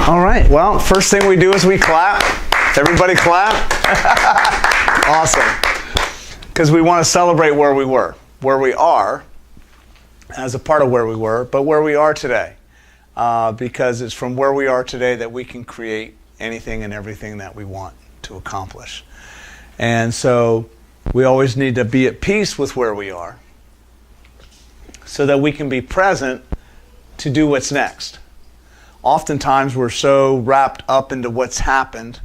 All right, well, first thing we do is we clap. Everybody clap. Awesome. Because we want to celebrate where we were, where we are, as a part of where we were, but where we are today. Because it's from where we are today that we can create anything and everything that we want to accomplish. And so we always need to be at peace with where we are so that we can be present to do what's next. Oftentimes we're so wrapped up into what's happened,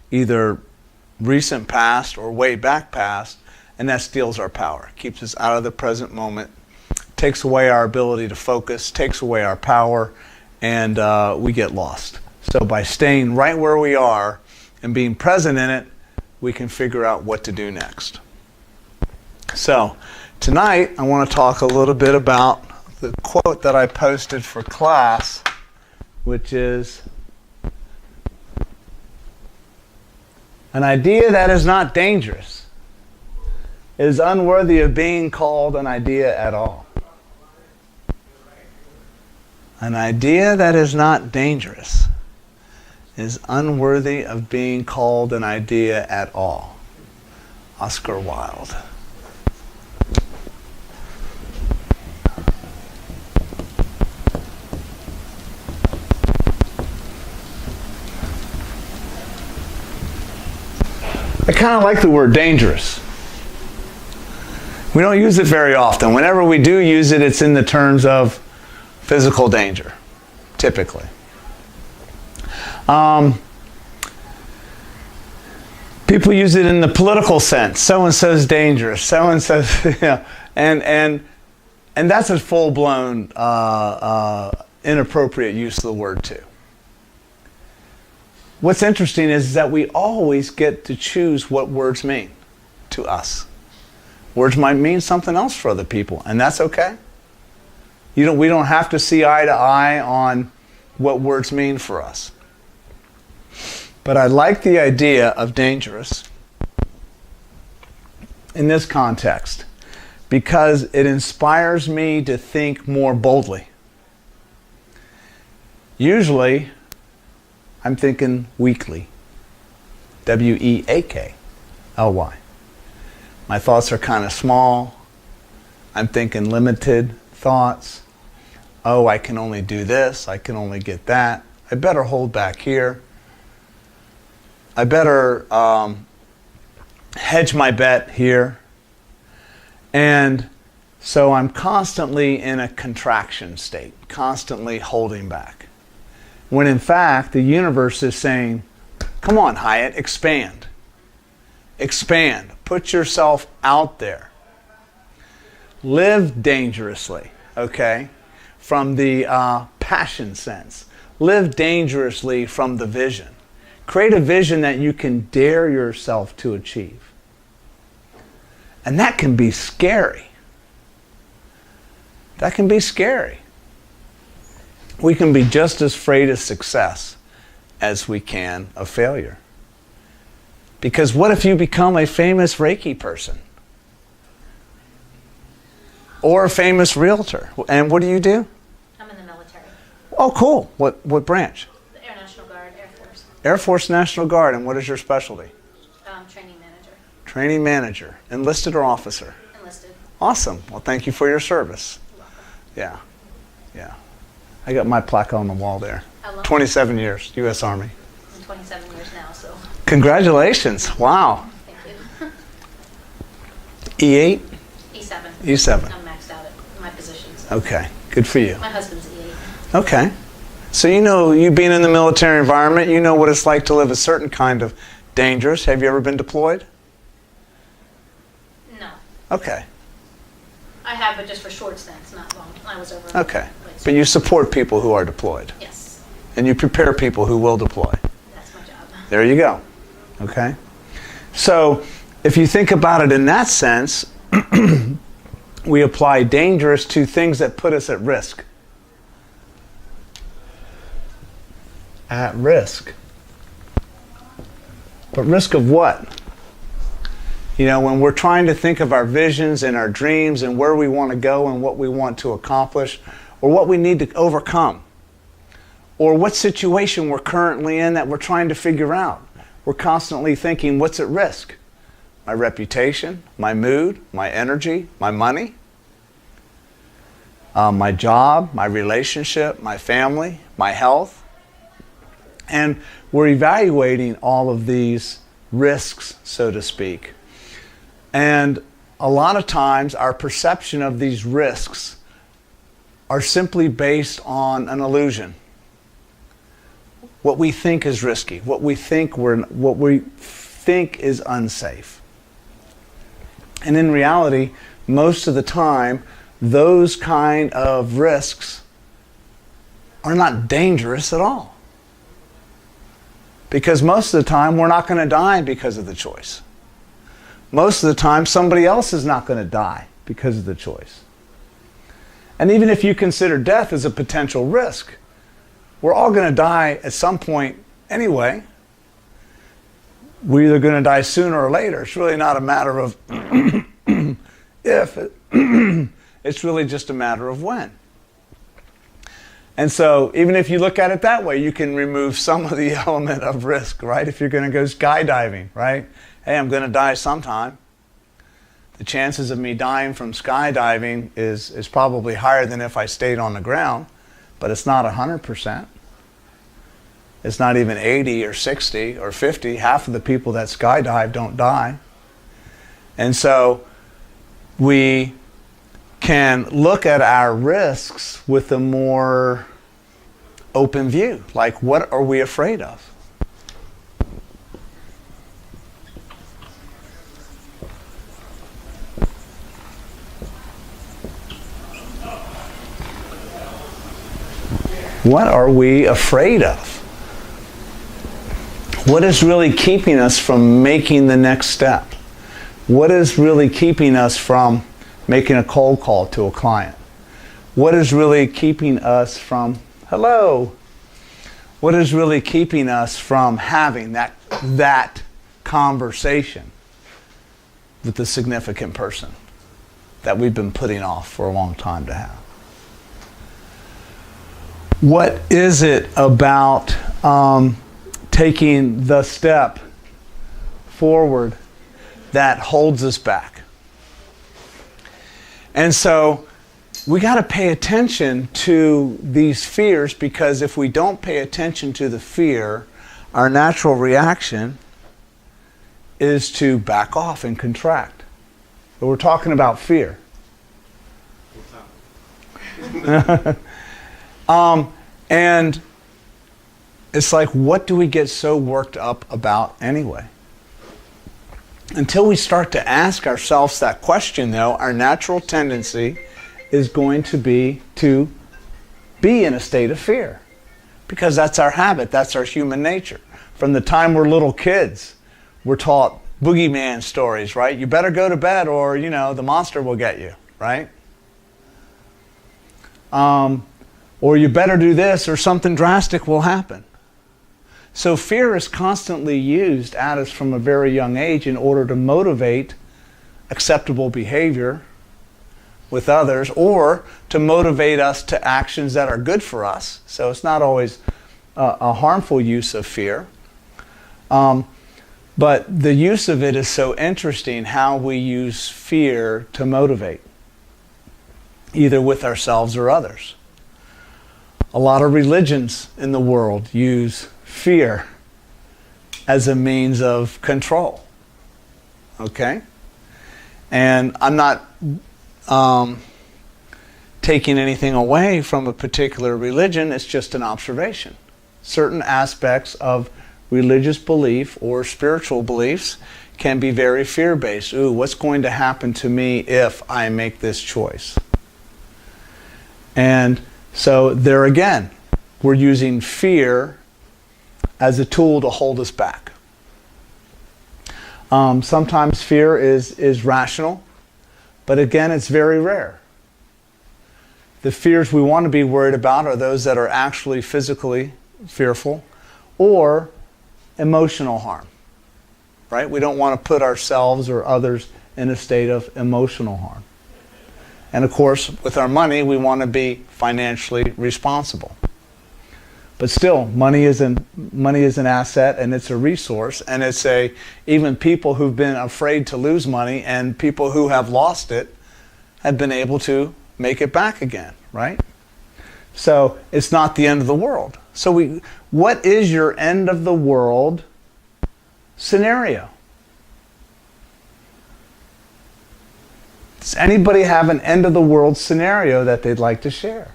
either recent past or way back past, and that steals our power, keeps us out of the present moment, takes away our ability to focus, takes away our power, and we get lost. So by staying right where we are and being present in it, we can figure out what to do next. So tonight I want to talk a little bit about the quote that I posted for class, which is, an idea that is not dangerous is unworthy of being called an idea at all. An idea that is not dangerous is unworthy of being called an idea at all. Oscar Wilde. I kind of like the word dangerous. We don't use it very often. Whenever we do use it, it's in the terms of physical danger, typically. People use it in the political sense. So-and-so's dangerous. So-and-so's, you know, and that's a full-blown inappropriate use of the word too. What's interesting is that we always get to choose what words mean to us. Words might mean something else for other people, and that's okay. We don't have to see eye to eye on what words mean for us. But I like the idea of dangerous in this context because it inspires me to think more boldly. Usually, I'm thinking weakly. W-E-A-K-L-Y. My thoughts are kind of small. I'm thinking limited thoughts. Oh, I can only do this. I can only get that. I better hold back here. I better hedge my bet here. And so I'm constantly in a contraction state, constantly holding back. When in fact, the universe is saying, come on, Hyatt, expand. Expand. Put yourself out there. Live dangerously, okay? From the passion sense. Live dangerously from the vision. Create a vision that you can dare yourself to achieve. And that can be scary. That can be scary. We can be just as afraid of success as we can of failure. Because what if you become a famous Reiki person? Or a famous realtor? And what do you do? I'm in the military. Oh, cool. What branch? The Air National Guard, Air Force. Air Force National Guard. And what is your specialty? Training manager. Training manager. Enlisted or officer? Enlisted. Awesome. Well, thank you for your service. Yeah. Yeah. I got my plaque on the wall there. How long? 27 years, U.S. Army. I'm 27 years now, so. Congratulations. Wow. Thank you. E8? E7. E7. I'm maxed out at my position. So. Okay. Good for you. My husband's E8. Okay. So you being in the military environment, you know what it's like to live a certain kind of dangerous. Have you ever been deployed? No. Okay. I have, but just for short stints, not long. I was over. Okay. But you support people who are deployed. Yes. And you prepare people who will deploy. That's my job. There you go. Okay? So if you think about it in that sense, we apply dangerous to things that put us at risk. At risk. But risk of what? You know, when we're trying to think of our visions and our dreams and where we want to go and what we want to accomplish or what we need to overcome, or what situation we're currently in that we're trying to figure out. We're constantly thinking, what's at risk? My reputation, my mood, my energy, my money, my job, my relationship, my family, my health. And we're evaluating all of these risks, so to speak. And a lot of times our perception of these risks are simply based on an illusion. What we think is risky, what we think is unsafe. And in reality, most of the time, those kind of risks are not dangerous at all. Because most of the time, we're not going to die because of the choice. Most of the time, somebody else is not going to die because of the choice. And even if you consider death as a potential risk, we're all going to die at some point anyway. We're either going to die sooner or later. It's really not a matter of if. It's really just a matter of when. And so even if you look at it that way, you can remove some of the element of risk, right? If you're going to go skydiving, right? Hey, I'm going to die sometime. The chances of me dying from skydiving is probably higher than if I stayed on the ground, but it's not 100%. It's not even 80 or 60 or 50. Half of the people that skydive don't die. And so we can look at our risks with a more open view. Like, what are we afraid of? What are we afraid of? What is really keeping us from making the next step? What is really keeping us from making a cold call to a client? What is really keeping us from, hello? What is really keeping us from having that conversation with the significant person that we've been putting off for a long time to have? What is it about taking the step forward that holds us back? And so we got to pay attention to these fears, because if we don't pay attention to the fear, our natural reaction is to back off and contract. But we're talking about fear. And it's like, what do we get so worked up about anyway? Until we start to ask ourselves that question, though, our natural tendency is going to be in a state of fear. Because that's our habit, that's our human nature. From the time we're little kids, we're taught boogeyman stories, right? You better go to bed or, the monster will get you, right? Or you better do this or something drastic will happen. So fear is constantly used at us from a very young age in order to motivate acceptable behavior with others, or to motivate us to actions that are good for us. So it's not always a harmful use of fear. But the use of it is so interesting, how we use fear to motivate, either with ourselves or others. A lot of religions in the world use fear as a means of control. Okay? And I'm not taking anything away from a particular religion, it's just an observation. Certain aspects of religious belief or spiritual beliefs can be very fear-based. Ooh, what's going to happen to me if I make this choice? And so there again, we're using fear as a tool to hold us back. Sometimes fear is rational, but again, it's very rare. The fears we want to be worried about are those that are actually physically fearful or emotional harm, right? We don't want to put ourselves or others in a state of emotional harm. And of course, with our money, we want to be financially responsible. But still, money is an asset, and it's a resource, and it's even people who've been afraid to lose money and people who have lost it have been able to make it back again, right? So it's not the end of the world. So what is your end of the world scenario? Does anybody have an end of the world scenario that they'd like to share?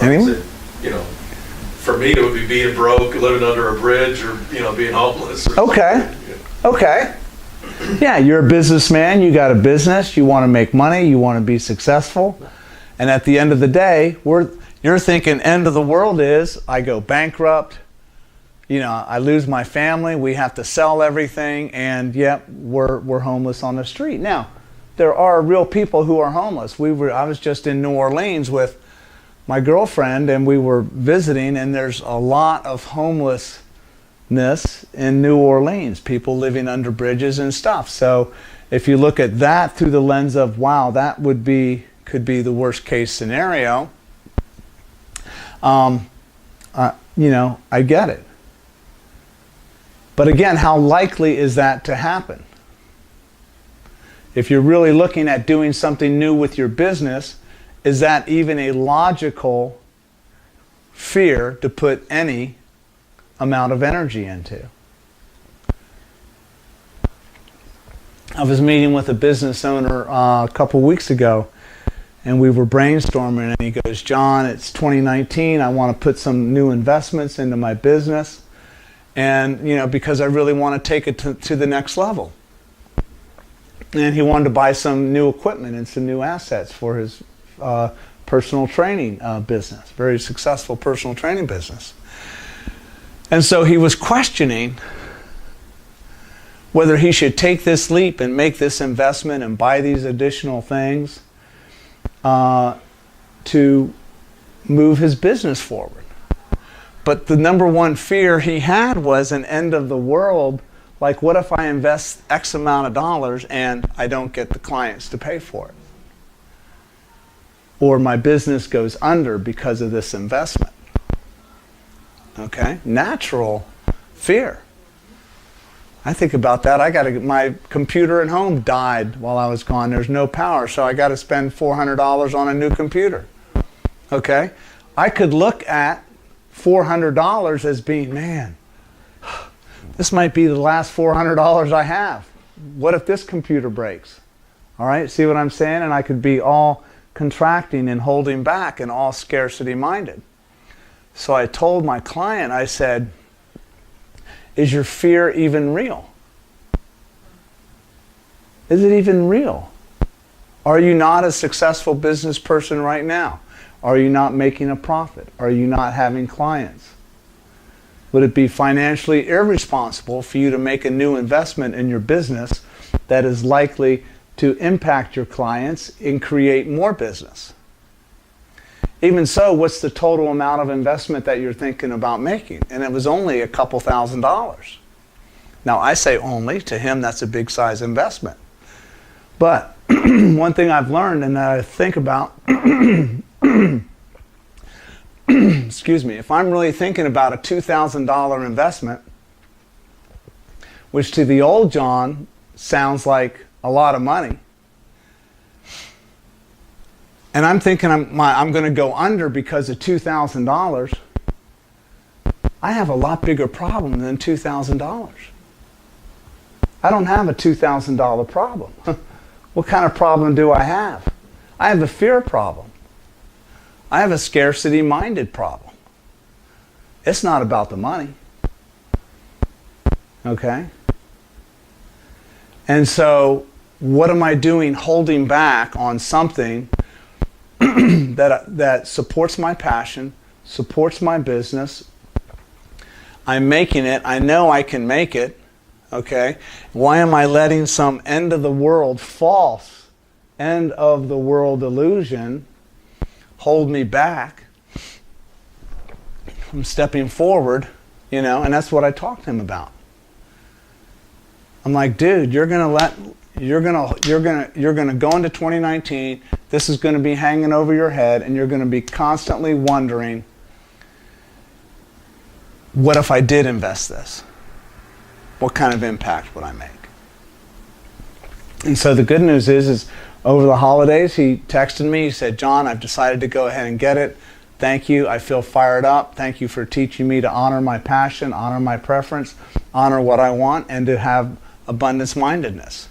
Anyone? For me, it would be being broke, living under a bridge, or being homeless. Okay. Okay. Yeah, you're a businessman. You got a business. You want to make money. You want to be successful. And at the end of the day, you're thinking end of the world is I go bankrupt. I lose my family. We have to sell everything, and yep, we're homeless on the street. Now, there are real people who are homeless. I was just in New Orleans with my girlfriend, and we were visiting, and there's a lot of homelessness in New Orleans, people living under bridges and stuff. So if you look at that through the lens of, wow, that could be the worst case scenario, I get it. But again, how likely is that to happen? If you're really looking at doing something new with your business, is that even a logical fear to put any amount of energy into? I was meeting with a business owner a couple weeks ago, and we were brainstorming, and he goes, John, it's 2019, I want to put some new investments into my business, and because I really want to take it to the next level. And he wanted to buy some new equipment and some new assets for his personal training business, very successful personal training business. And so he was questioning whether he should take this leap and make this investment and buy these additional things to move his business forward. But the number one fear he had was an end of the world. Like, what if I invest X amount of dollars and I don't get the clients to pay for it? Or my business goes under because of this investment. Okay? Natural fear. I think about that. My computer at home died while I was gone. There's no power, so I got to spend $400 on a new computer. Okay? I could look at $400 as being, man, this might be the last $400 I have. What if this computer breaks? All right? See what I'm saying? And I could be all contracting and holding back and all scarcity minded. So I told my client, I said, is your fear even real? Is it even real? Are you not a successful business person right now? Are you not making a profit? Are you not having clients? Would it be financially irresponsible for you to make a new investment in your business that is likely to impact your clients and create more business? Even so, what's the total amount of investment that you're thinking about making? And it was only a couple $1,000s. Now, I say only. To him, that's a big size investment. But one thing I've learned and that I think about, excuse me, if I'm really thinking about a $2,000 investment, which to the old John sounds like a lot of money, and I'm thinking I'm going to go under because of $2,000, I have a lot bigger problem than $2,000. I don't have a $2,000 problem. What kind of problem do I have? I have a fear problem. I have a scarcity-minded problem. It's not about the money. Okay? And so, what am I doing holding back on something that supports my passion, supports my business? I'm making it. I know I can make it. Okay? Why am I letting some end of the world, false end of the world illusion hold me back from stepping forward, and that's what I talked to him about. I'm like, dude, you're gonna go into 2019. This is gonna be hanging over your head, and you're gonna be constantly wondering, what if I did invest this? What kind of impact would I make? And so the good news is over the holidays, he texted me. He said, John, I've decided to go ahead and get it. Thank you. I feel fired up. Thank you for teaching me to honor my passion, honor my preference, honor what I want, and to have abundance mindedness.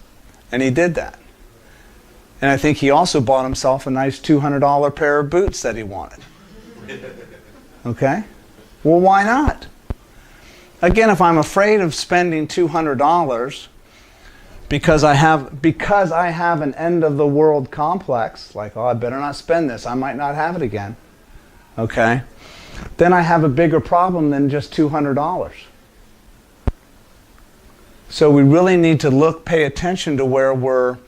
And he did that. And I think he also bought himself a nice $200 pair of boots that he wanted. Okay? Well, why not? Again, if I'm afraid of spending $200 because I have an end of the world complex, like, oh, I better not spend this, I might not have it again. Okay? Then I have a bigger problem than just $200. So we really need to pay attention to where we're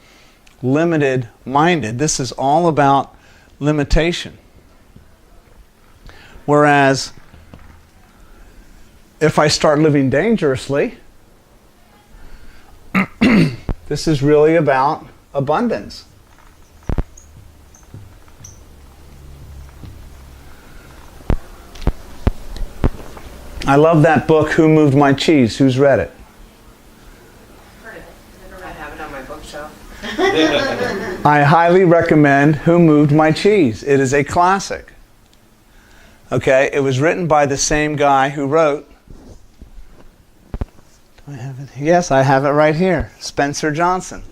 limited minded. This is all about limitation. Whereas if I start living dangerously, this is really about abundance. I love that book, Who Moved My Cheese? Who's read it? Heard of it. I have it on my bookshelf. I highly recommend Who Moved My Cheese. It is a classic. Okay, it was written by the same guy who wrote, do I have it? Yes, I have it right here, Spencer Johnson.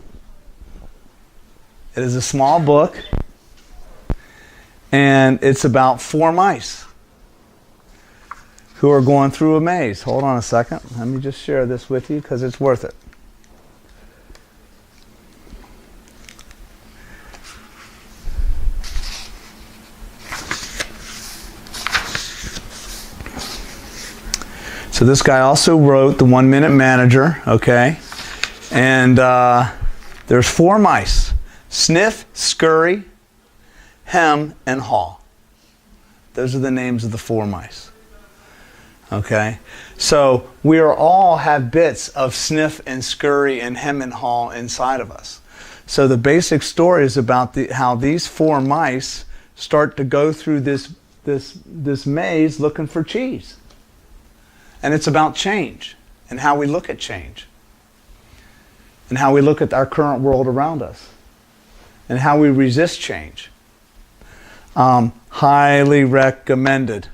It is a small book, and it's about 4 mice who are going through a maze. Hold on a second. Let me just share this with you because it's worth it. So this guy also wrote The 1 Minute Manager, okay? And there's 4 mice: Sniff, Scurry, Hem, and Haw. Those are the names of the 4 mice. Okay? So we all have bits of Sniff and Scurry and Hem and Haw inside of us. So the basic story is about how these 4 mice start to go through this maze looking for cheese. And it's about change and how we look at change and how we look at our current world around us and how we resist change. Highly recommended.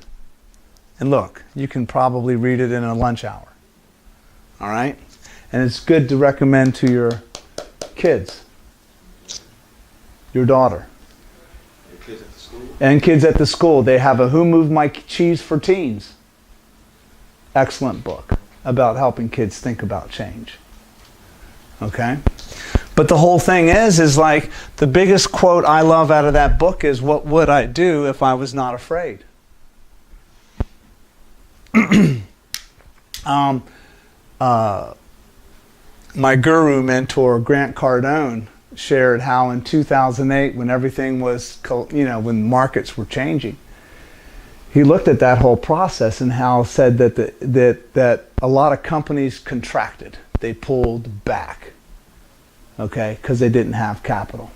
And look, you can probably read it in a lunch hour. All right? And it's good to recommend to your kids, your daughter. Your kids at the school? And kids at the school. They have a Who Moved My Cheese for Teens. Excellent book about helping kids think about change. Okay? But the whole thing is like, the biggest quote I love out of that book is, what would I do if I was not afraid? My guru mentor, Grant Cardone, shared how in 2008, when everything was, when markets were changing, he looked at that whole process and how said that a lot of companies contracted. They pulled back, okay, because they didn't have capital.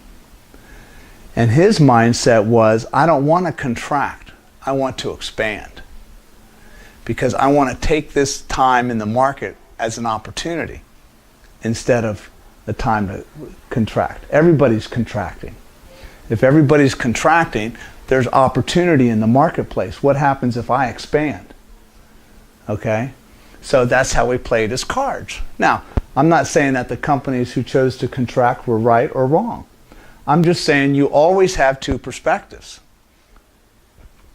And his mindset was, I don't want to contract. I want to expand. Because I want to take this time in the market as an opportunity instead of the time to contract. Everybody's contracting. If everybody's contracting, there's opportunity in the marketplace. What happens if I expand? Okay? So that's how we played his cards. Now, I'm not saying that the companies who chose to contract were right or wrong. I'm just saying you always have 2 perspectives.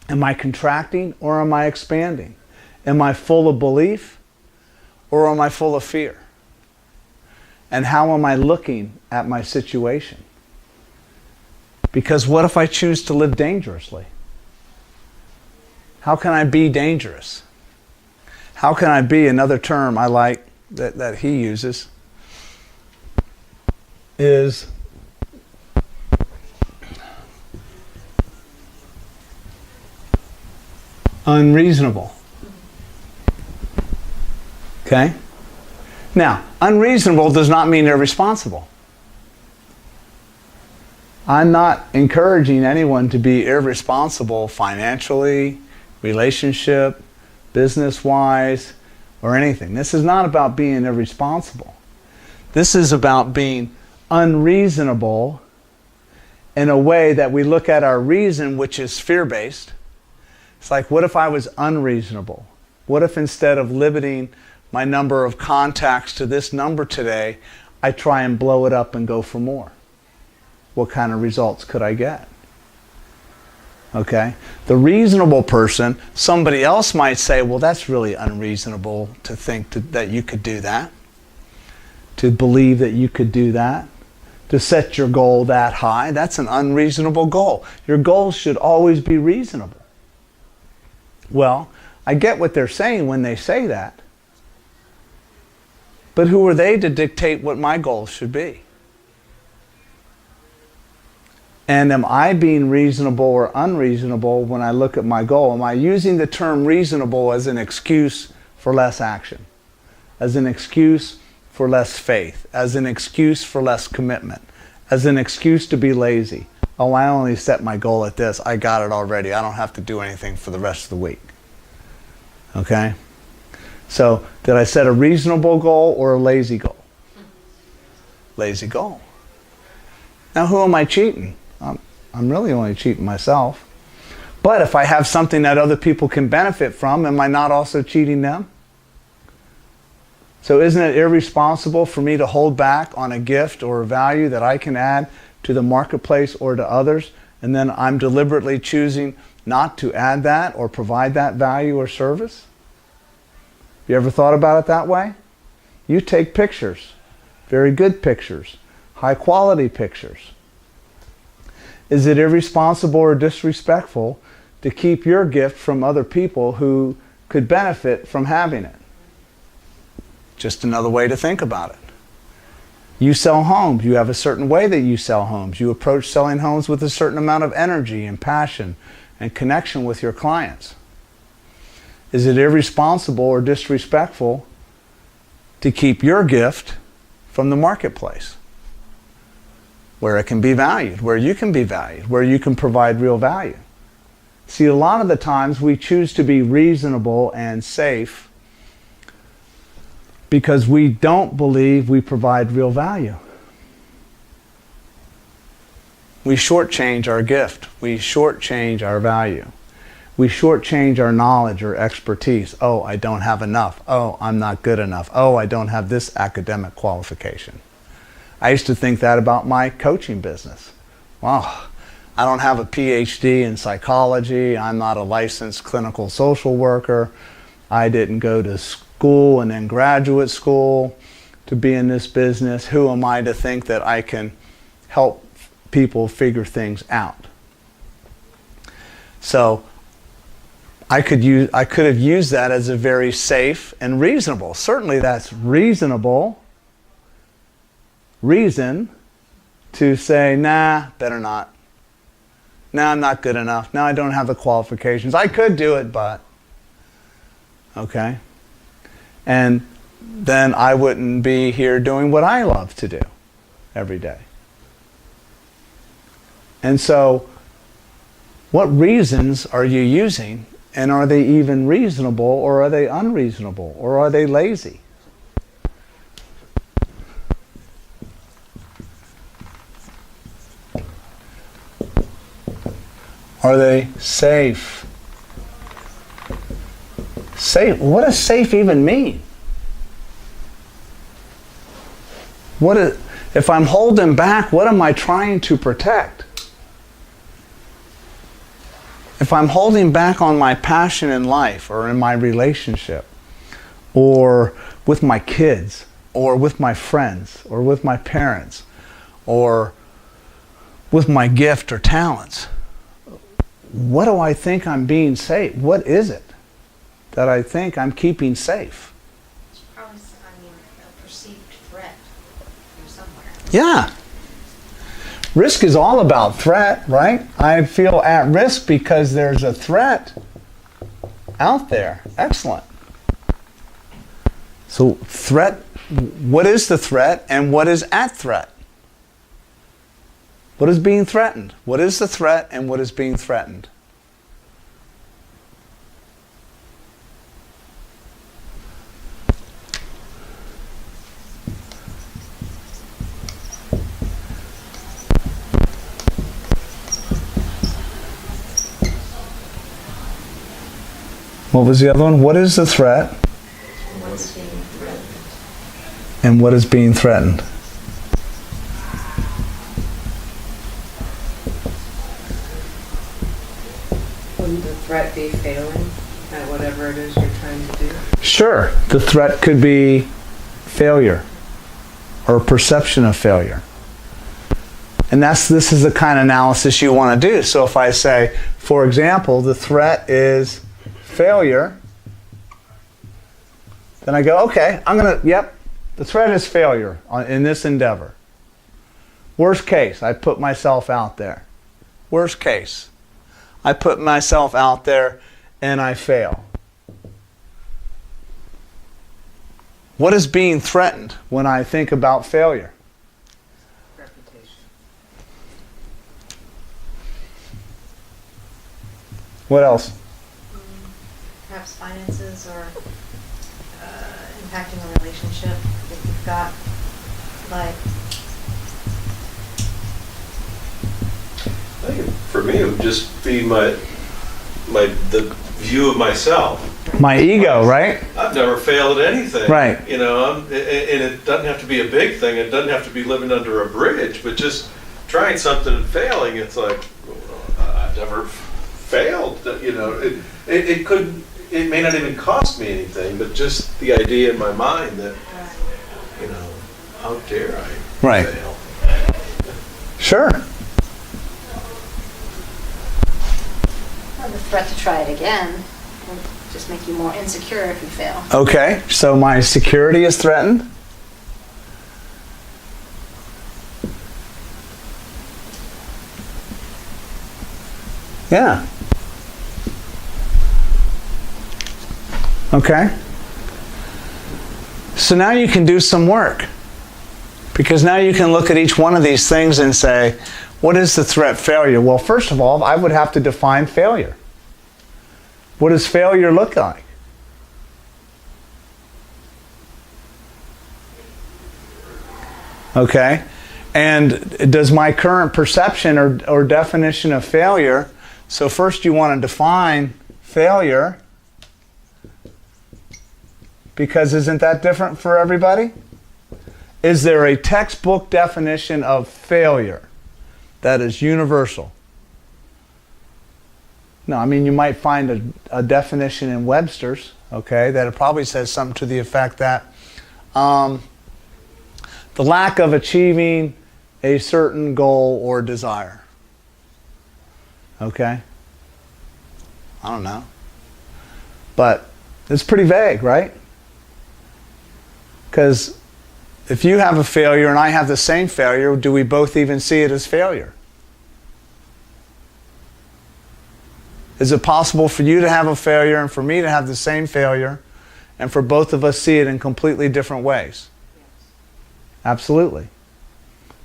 Am I contracting or am I expanding? Am I full of belief or am I full of fear? And how am I looking at my situation? Because what if I choose to live dangerously? How can I be dangerous? How can I be, another term I like that he uses, is unreasonable. Okay? Now, unreasonable does not mean irresponsible. I'm not encouraging anyone to be irresponsible financially, relationship, business-wise, or anything. This is not about being irresponsible. This is about being unreasonable in a way that we look at our reason, which is fear-based. It's like, what if I was unreasonable? What if instead of limiting my number of contacts to this number today, I try and blow it up and go for more? What kind of results could I get? Okay? The reasonable person, somebody else might say, well, that's really unreasonable to think that you could do that, to believe that you could do that, to set your goal that high. That's an unreasonable goal. Your goals should always be reasonable. Well, I get what they're saying when they say that, but who are they to dictate what my goals should be? And am I being reasonable or unreasonable when I look at my goal? Am I using the term reasonable as an excuse for less action? As an excuse for less faith? As an excuse for less commitment? As an excuse to be lazy? Oh, I only set my goal at this. I got it already. I don't have to do anything for the rest of the week. Okay? So, did I set a reasonable goal or a lazy goal? Lazy goal. Now, who am I cheating? I'm really only cheating myself. But if I have something that other people can benefit from, am I not also cheating them? So isn't it irresponsible for me to hold back on a gift or a value that I can add to the marketplace or to others, and then I'm deliberately choosing not to add that or provide that value or service? You ever thought about it that way? You take pictures, very good pictures, high quality pictures. Is it irresponsible or disrespectful to keep your gift from other people who could benefit from having it? Just another way to think about it. You sell homes. You have a certain way that you sell homes. You approach selling homes with a certain amount of energy and passion and connection with your clients. Is it irresponsible or disrespectful to keep your gift from the marketplace, where it can be valued, where you can be valued, where you can provide real value? See, a lot of the times we choose to be reasonable and safe because we don't believe we provide real value. We shortchange our gift. We shortchange our value. We shortchange our knowledge or expertise. Oh, I don't have enough. Oh, I'm not good enough. Oh, I don't have this academic qualification. I used to think that about my coaching business. Wow, I don't have a PhD in psychology. I'm not a licensed clinical social worker. I didn't go to school and then graduate school to be in this business. Who am I to think that I can help people figure things out? So I could have used that as a very safe and reasonable. Certainly that's reasonable reason to say, nah, better not. Nah, I'm not good enough. Nah, I don't have the qualifications. I could do it, but. Okay? And then I wouldn't be here doing what I love to do every day. And so, what reasons are you using? And are they even reasonable, or are they unreasonable, or are they lazy? Are they safe? Safe? What does safe even mean? If I'm holding back, what am I trying to protect? If I'm holding back on my passion in life or in my relationship or with my kids or with my friends or with my parents or with my gift or talents, what do I think I'm being safe? What is it that I think I'm keeping safe? It's probably, a perceived threat from somewhere. Yeah. Risk is all about threat, right? I feel at risk because there's a threat. out there. Excellent. So threat, what is the threat and what is at threat? What is being threatened? What is the threat and what is being threatened? What was the other one? What is the threat What's being threatened? and what is being threatened? Wouldn't the threat be failing at whatever it is you're trying to do? Sure, the threat could be failure or perception of failure. And this is the kind of analysis you want to do. So if I say, for example, the threat is failure, then I go, okay, the threat is failure in this endeavor. Worst case, I put myself out there. Worst case, I put myself out there and I fail. What is being threatened when I think about failure? Reputation. What else? Perhaps finances or impacting a relationship that you've got, like, I think for me, it would just be the view of myself. My ego, right? I've never failed at anything. Right. You know, and it doesn't have to be a big thing. It doesn't have to be living under a bridge, but just trying something and failing. It's like, I've never failed. You know, it may not even cost me anything, but just the idea in my mind that, you know, how dare I Right. fail? Sure. Or the threat to try it again will just make you more insecure if you fail. Okay, so my security is threatened. Yeah. Okay. So now you can do some work. Because now you can look at each one of these things and say, what is the threat failure? Well, first of all, I would have to define failure. What does failure look like? Okay? And does my current perception or definition of failure, so first you want to define failure, because isn't that different for everybody? Is there a textbook definition of failure that is universal? No, I mean, you might find a definition in Webster's, okay, that it probably says something to the effect that the lack of achieving a certain goal or desire. Okay? I don't know. But it's pretty vague, right? Because if you have a failure and I have the same failure, do we both even see it as failure? Is it possible for you to have a failure and for me to have the same failure and for both of us see it in completely different ways? Yes. Absolutely.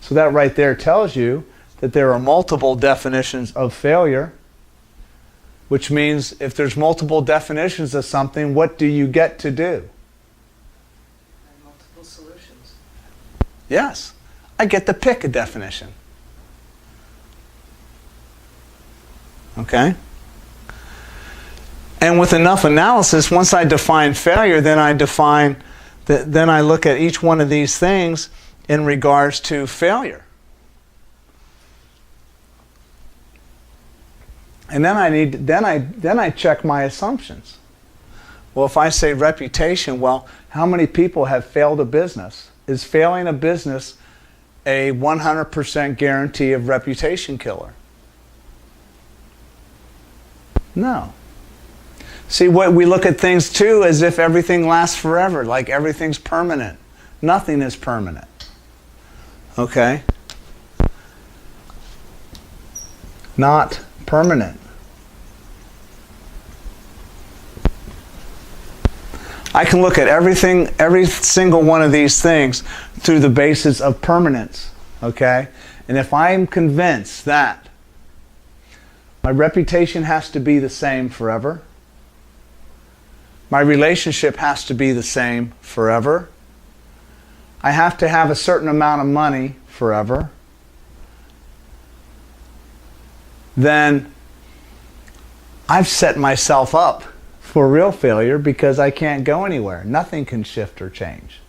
So that right there tells you that there are multiple definitions of failure, which means if there's multiple definitions of something, what do you get to do? And multiple solutions. Yes, I get to pick a definition. Okay? And with enough analysis, once I define failure, then I look at each one of these things in regards to failure. And then I check my assumptions. Well, if I say reputation, well, how many people have failed a business? Is failing a business a 100% guarantee of reputation killer? No. See, what we look at things too as if everything lasts forever, like everything's permanent. Nothing is permanent. Okay? Not permanent. I can look at everything, every single one of these things through the basis of permanence, okay? And if I'm convinced that my reputation has to be the same forever, my relationship has to be the same forever, I have to have a certain amount of money forever, then I've set myself up for real failure because I can't go anywhere. Nothing can shift or change.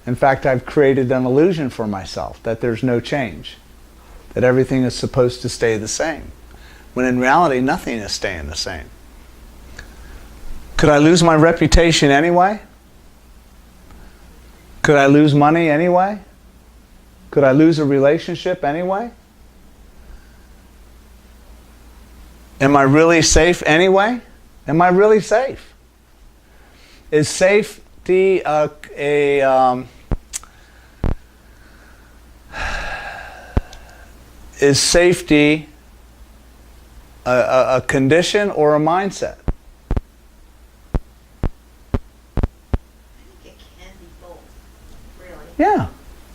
In fact, I've created an illusion for myself that there's no change, that everything is supposed to stay the same, when in reality, nothing is staying the same. Could I lose my reputation anyway? Could I lose money anyway? Could I lose a relationship anyway? Am I really safe anyway? Am I really safe? Is safety is safety a condition or a mindset? I think it can be both, really. Yeah,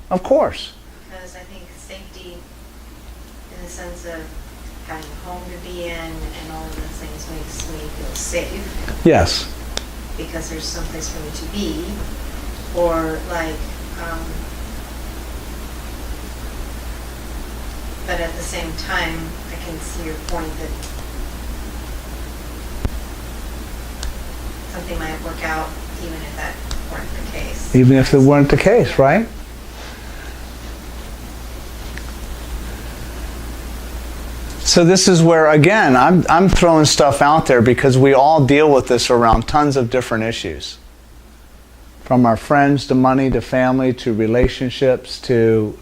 of course. Because I think safety, in the sense of having a home to be in and all of those things, makes me feel safe Yes. because there's someplace for me to be. Or like, but at the same time, I can see your point that something might work out even if that weren't the case. Even if it weren't the case, right? So this is where, again, I'm throwing stuff out there because we all deal with this around tons of different issues. From our friends to money to family to relationships to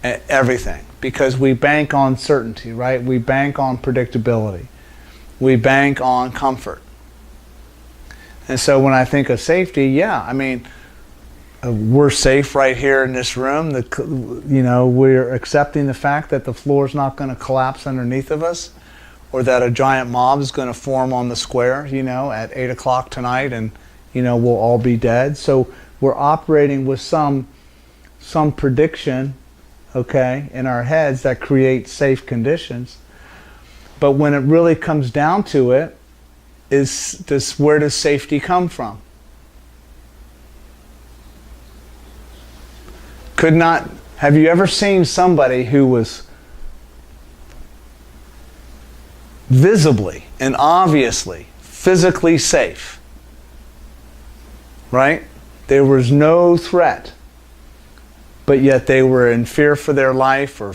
everything. Because we bank on certainty, right? We bank on predictability. We bank on comfort. And so when I think of safety, yeah, I mean, we're safe right here in this room. We're accepting the fact that the floor is not going to collapse underneath of us, or that a giant mob is going to form on the square, at 8 o'clock tonight, and we'll all be dead. So we're operating with some prediction, okay, in our heads that create safe conditions. But when it really comes down to it, where does safety come from? Have you ever seen somebody who was visibly and obviously physically safe? Right? There was no threat, but yet they were in fear for their life, or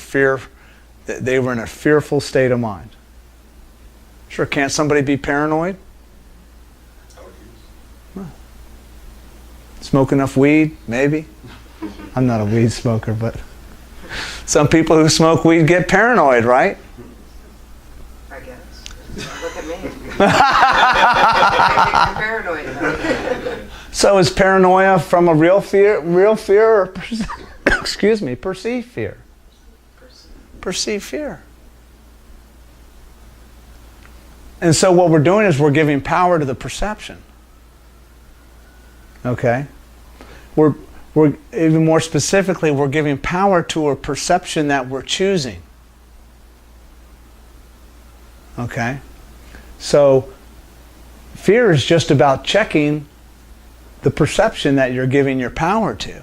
they were in a fearful state of mind. Sure, can't somebody be paranoid? Smoke enough weed? Maybe. I'm not a weed smoker, but some people who smoke weed get paranoid, right? I guess. Look at me. I'm paranoid about it. So is paranoia from a real fear, or excuse me, perceived fear? Perceived fear. And so what we're doing is we're giving power to the perception. Okay? We're even more specifically, we're giving power to a perception that we're choosing. Okay? So fear is just about checking the perception that you're giving your power to,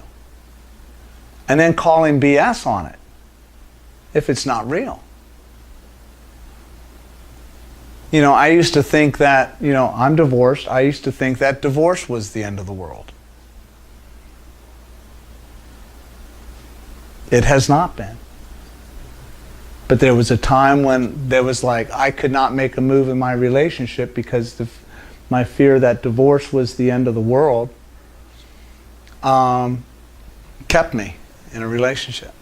and then calling BS on it if it's not real. I used to think that, I'm divorced. I used to think that divorce was the end of the world. It has not been. But there was a time when there was I could not make a move in my relationship because my fear that divorce was the end of the world kept me in a relationship.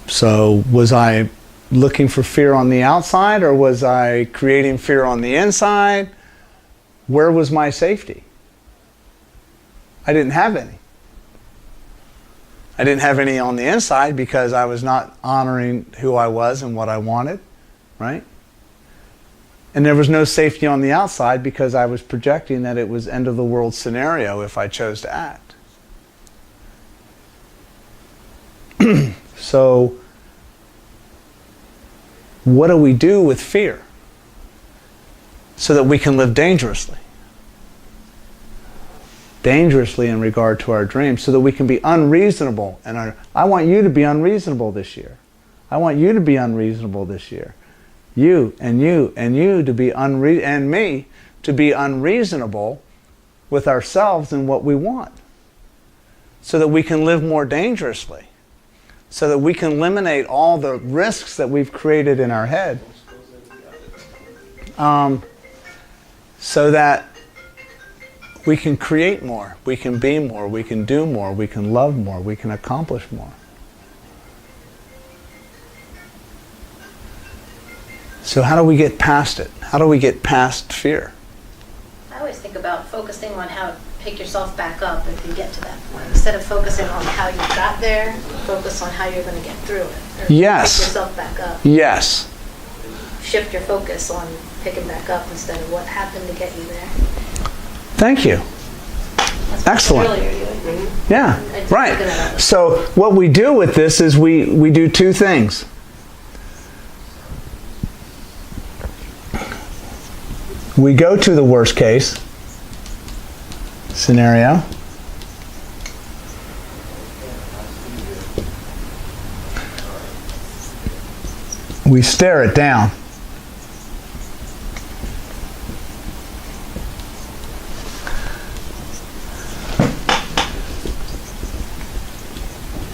So was I looking for fear on the outside, or was I creating fear on the inside? Where was my safety? I didn't have any. I didn't have any on the inside because I was not honoring who I was and what I wanted, right? And there was no safety on the outside because I was projecting that it was end of the world scenario if I chose to act. So, what do we do with fear so that we can live dangerously? Dangerously in regard to our dreams, so that we can be unreasonable. And I want you to be unreasonable this year. I want you to be unreasonable this year. You and you and you to be and me to be unreasonable with ourselves and what we want, so that we can live more dangerously, so that we can eliminate all the risks that we've created in our head, so that we can create more, we can be more, we can do more, we can love more, we can accomplish more. So how do we get past it? How do we get past fear? I always think about focusing on how to pick yourself back up if you get to that point. Instead of focusing on how you got there, focus on how you're going to get through it. Or Yes. pick yourself back up. Yes. Shift your focus on picking back up instead of what happened to get you there. Thank you. That's Excellent. Earlier, you Yeah, I didn't right. think of that. So what we do with this is we do two things. We go to the worst case scenario. We stare it down.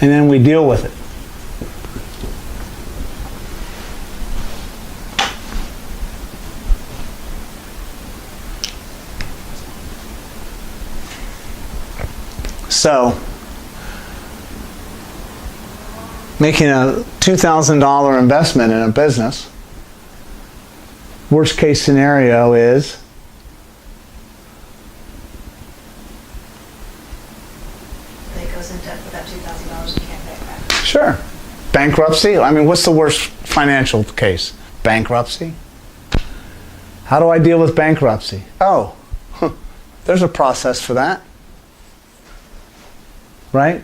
And then we deal with it. So, making a $2,000 investment in a business, worst case scenario is It goes into debt with that $2,000 you can't pay it back. sure, bankruptcy. I mean, what's the worst financial case? Bankruptcy. How do I deal with bankruptcy? Oh, there's a process for that. Right?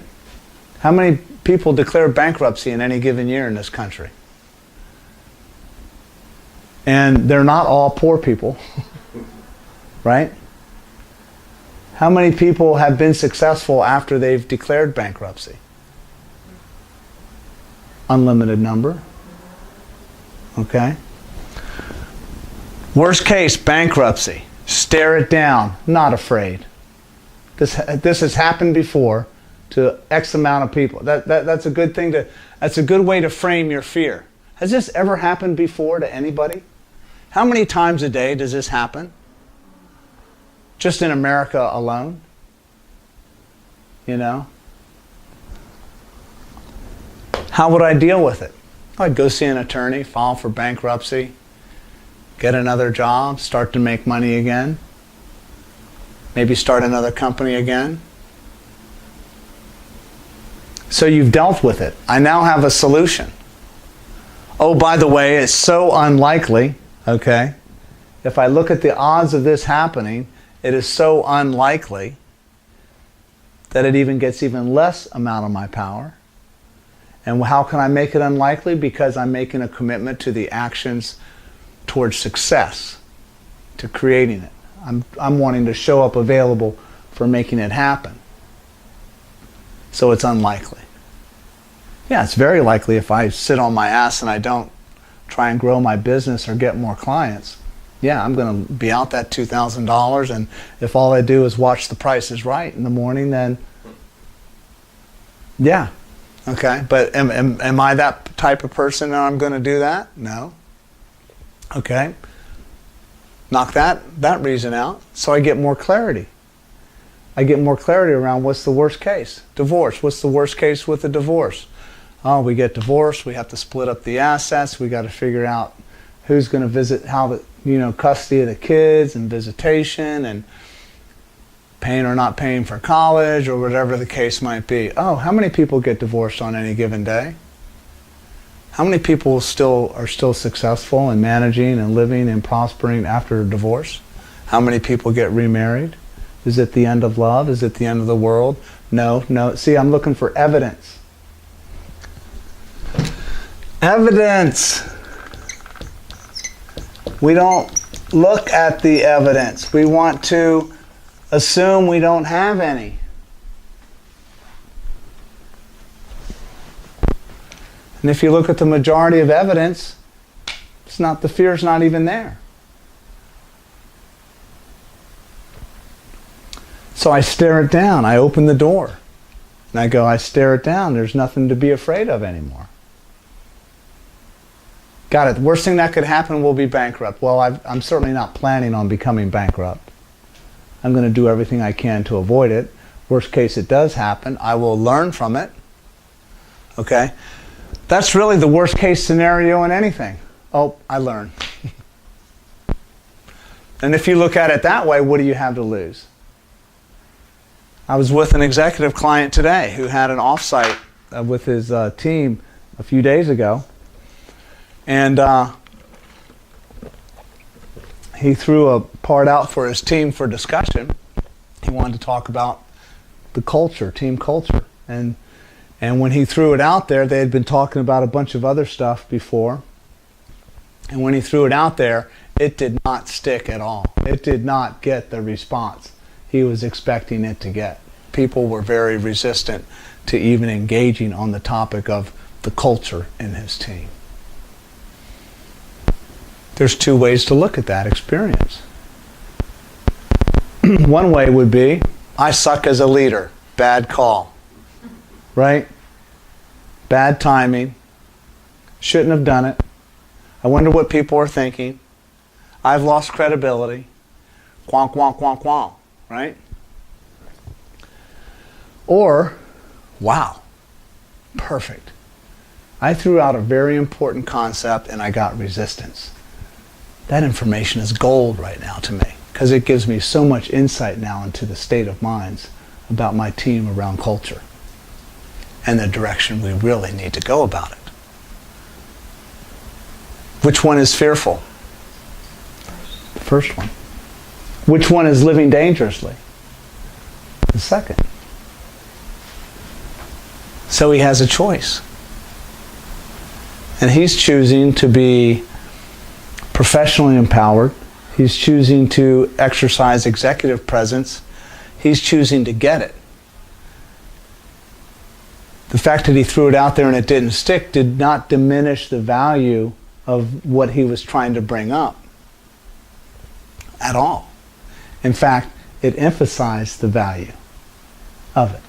How many people declare bankruptcy in any given year in this country? And they're not all poor people. Right? How many people have been successful after they've declared bankruptcy? Unlimited number. Okay? Worst case, bankruptcy. Stare it down. Not afraid. This has happened before to X amount of people. That's a good thing to. That's a good way to frame your fear. Has this ever happened before to anybody? How many times a day does this happen? Just in America alone? You know? How would I deal with it? I'd go see an attorney, file for bankruptcy, get another job, start to make money again, maybe start another company again. So you've dealt with it. I now have a solution. Oh, by the way, it's so unlikely, okay? If I look at the odds of this happening, it is so unlikely that it even gets even less amount of my power. And how can I make it unlikely? Because I'm making a commitment to the actions towards success, to creating it. I'm wanting to show up available for making it happen. So it's unlikely. Yeah, it's very likely if I sit on my ass and I don't try and grow my business or get more clients. Yeah, I'm going to be out that $2,000, and if all I do is watch The Price is Right in the morning, then yeah, okay. But am I that type of person that I'm going to do that? No. Okay. Knock that reason out, so I get more clarity. I get more clarity around what's the worst case. Divorce. What's the worst case with a divorce? Oh, we get divorced. We have to split up the assets. We got to figure out who's going to visit, how the custody of the kids and visitation and paying or not paying for college or whatever the case might be. Oh, how many people get divorced on any given day? How many people are still successful and managing and living and prospering after a divorce? How many people get remarried? Is it the end of love? Is it the end of the world? No. See, I'm looking for evidence. Evidence. We don't look at the evidence. We want to assume we don't have any. And if you look at the majority of evidence, the fear's not even there. So I stare it down. I open the door. And I stare it down. There's nothing to be afraid of anymore. Got it. The worst thing that could happen, we'll be bankrupt. Well, I'm certainly not planning on becoming bankrupt. I'm going to do everything I can to avoid it. Worst case, it does happen. I will learn from it. Okay? That's really the worst case scenario in anything. Oh, I learn. And if you look at it that way, what do you have to lose? I was with an executive client today who had an offsite with his team a few days ago. And he threw a part out for his team for discussion. He wanted to talk about the culture, team culture. And when he threw it out there, they had been talking about a bunch of other stuff before. And when he threw it out there, it did not stick at all. It did not get the response he was expecting it to get. People were very resistant to even engaging on the topic of the culture in his team. There's two ways to look at that experience. One way would be, I suck as a leader. Bad call. Right? Bad timing. Shouldn't have done it. I wonder what people are thinking. I've lost credibility. Quonk, quonk, quonk, quonk. Right? Or, wow, perfect. I threw out a very important concept and I got resistance. That information is gold right now to me because it gives me so much insight now into the state of minds about my team around culture and the direction we really need to go about it. Which one is fearful? The first one. Which one is living dangerously? The second. So he has a choice. And he's choosing to be professionally empowered. He's choosing to exercise executive presence. He's choosing to get it. The fact that he threw it out there and it didn't stick did not diminish the value of what he was trying to bring up at all. In fact, it emphasized the value of it.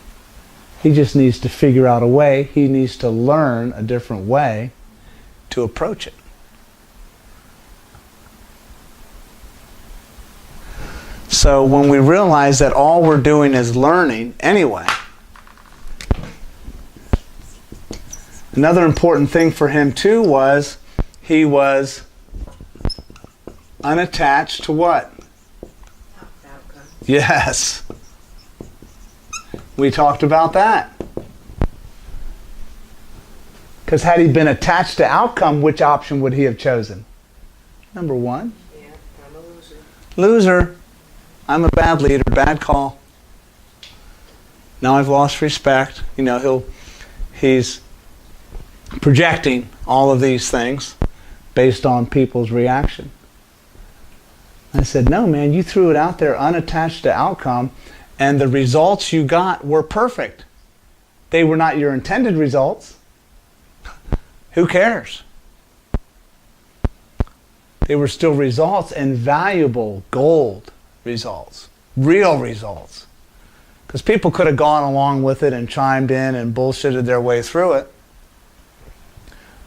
He just needs to figure out a way. He needs to learn a different way to approach it. So when we realize that all we're doing is learning anyway, another important thing for him too was he was unattached to what? Outcome. Yes. We talked about that. Because had he been attached to outcome, which option would he have chosen? Number one. Yeah, I'm a loser. Loser. I'm a bad leader, bad call. Now I've lost respect. You know, he's projecting all of these things based on people's reaction. I said, no, man, you threw it out there unattached to outcome, and the results you got were perfect. They were not your intended results. Who cares? They were still results, and valuable gold results, real results. Because people could have gone along with it and chimed in and bullshitted their way through it.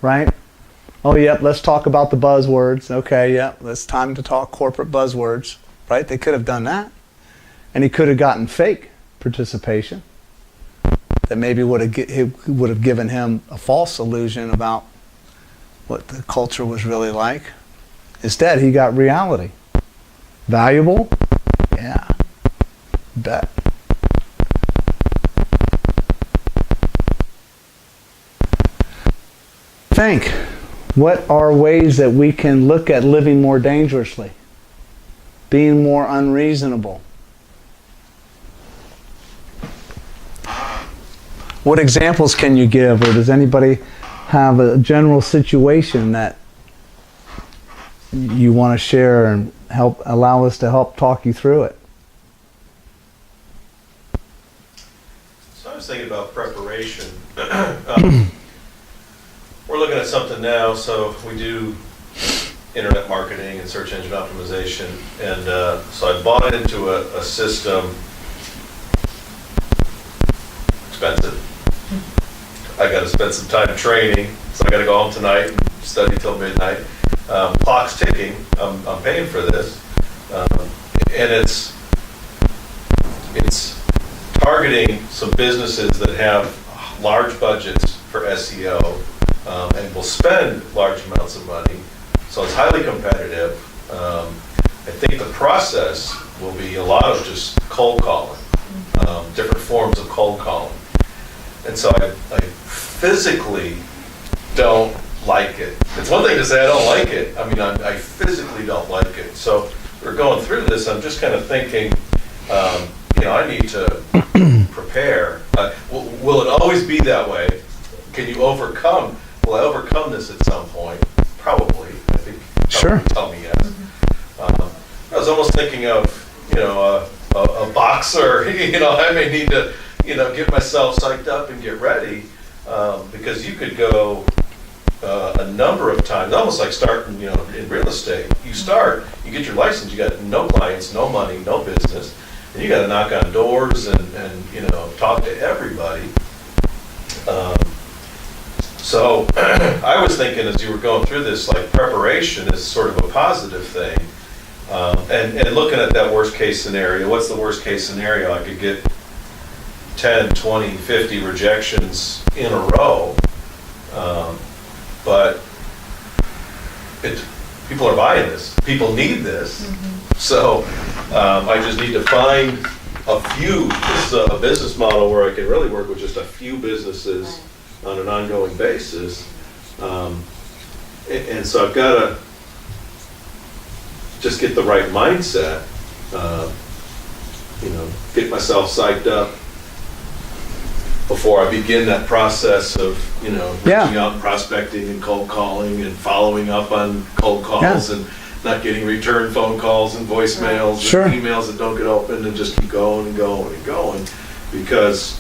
Right? Oh, yep, let's talk about the buzzwords. Okay, yep, it's time to talk corporate buzzwords. Right? They could have done that. And he could have gotten fake participation that maybe would have given him a false illusion about what the culture was really like. Instead, he got reality. Valuable? Yeah, bet. think? What are ways that we can look at living more dangerously? Being more unreasonable? What examples can you give, or does anybody have a general situation that you want to share and allow us to help talk you through it? So I was thinking about preparation. We're looking at something now, so we do internet marketing and search engine optimization, and so I bought into a system, expensive. I got to spend some time training, so I got to go home tonight and study till midnight. Clock's ticking. I'm paying for this, and it's targeting some businesses that have large budgets for SEO and will spend large amounts of money. So it's highly competitive. I think the process will be a lot of just cold calling, different forms of cold calling. And so I physically don't like it. It's one thing to say I don't like it. I mean, I physically don't like it. So we're going through this. I'm just kind of thinking, I need to prepare. Will it always be that way? Can you overcome? Will I overcome this at some point? Probably. I think. Sure. Tell me yes. I was almost thinking of, a boxer. I may need to, get myself psyched up and get ready, because you could go a number of times, almost like starting, in real estate. You get your license, you got no clients, no money, no business, and you got to knock on doors and talk to everybody. So I was thinking, as you were going through this, like, preparation is sort of a positive thing, and looking at that worst case scenario. What's the worst case scenario? I could get 10, 20, 50 rejections in a row, but people are buying this. People need this. So I just need to find a few. This is a business model where I can really work with just a few businesses on an ongoing basis. And so I've got to just get the right mindset, get myself psyched up before I begin that process of, reaching out and prospecting and cold calling and following up on cold calls and not getting return phone calls and voicemails and emails that don't get opened, and just keep going and going and going, because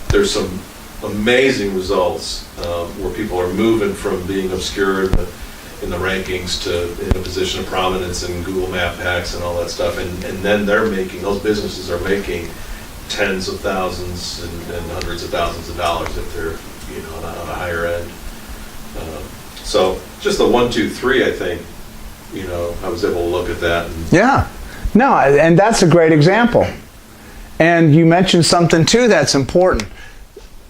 there's some amazing results where people are moving from being obscure in the rankings to in a position of prominence in Google Map hacks and all that stuff, and then those businesses are making tens of thousands and hundreds of thousands of dollars if they're on a higher end. So just the 1, 2, 3, I think, I was able to look at that. And that's a great example. And you mentioned something too that's important.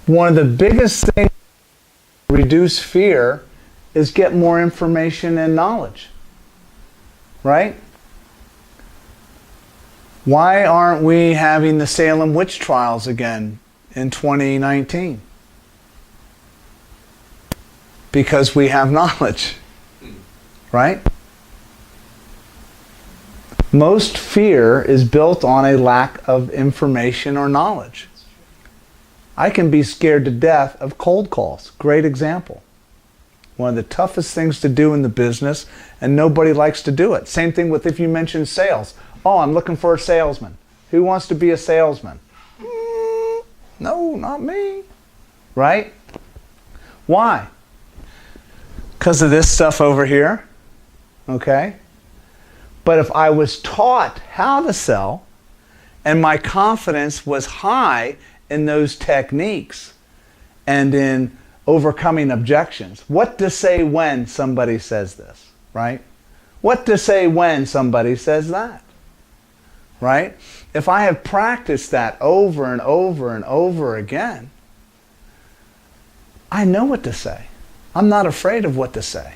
One of the biggest things to reduce fear is get more information and knowledge, right? Why aren't we having the Salem witch trials again in 2019? Because we have knowledge, right? Most fear is built on a lack of information or knowledge. I can be scared to death of cold calls. Great example. One of the toughest things to do in the business, and nobody likes to do it. Same thing with if you mention sales. Oh, I'm looking for a salesman. Who wants to be a salesman? No, not me. Right? Why? Because of this stuff over here. Okay? But if I was taught how to sell, and my confidence was high in those techniques and in overcoming objections, what to say when somebody says this, right? What to say when somebody says that, right? If I have practiced that over and over and over again, I know what to say. I'm not afraid of what to say.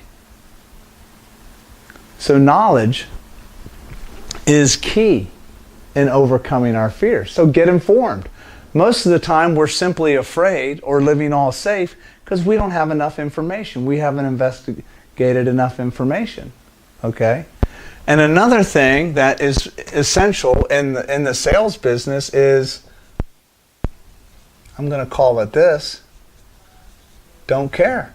So knowledge is key in overcoming our fears. So get informed. Most of the time we're simply afraid or living all safe Because we don't have enough information. We haven't investigated enough information. Okay? And another thing that is essential in the sales business is, I'm going to call it this, don't care.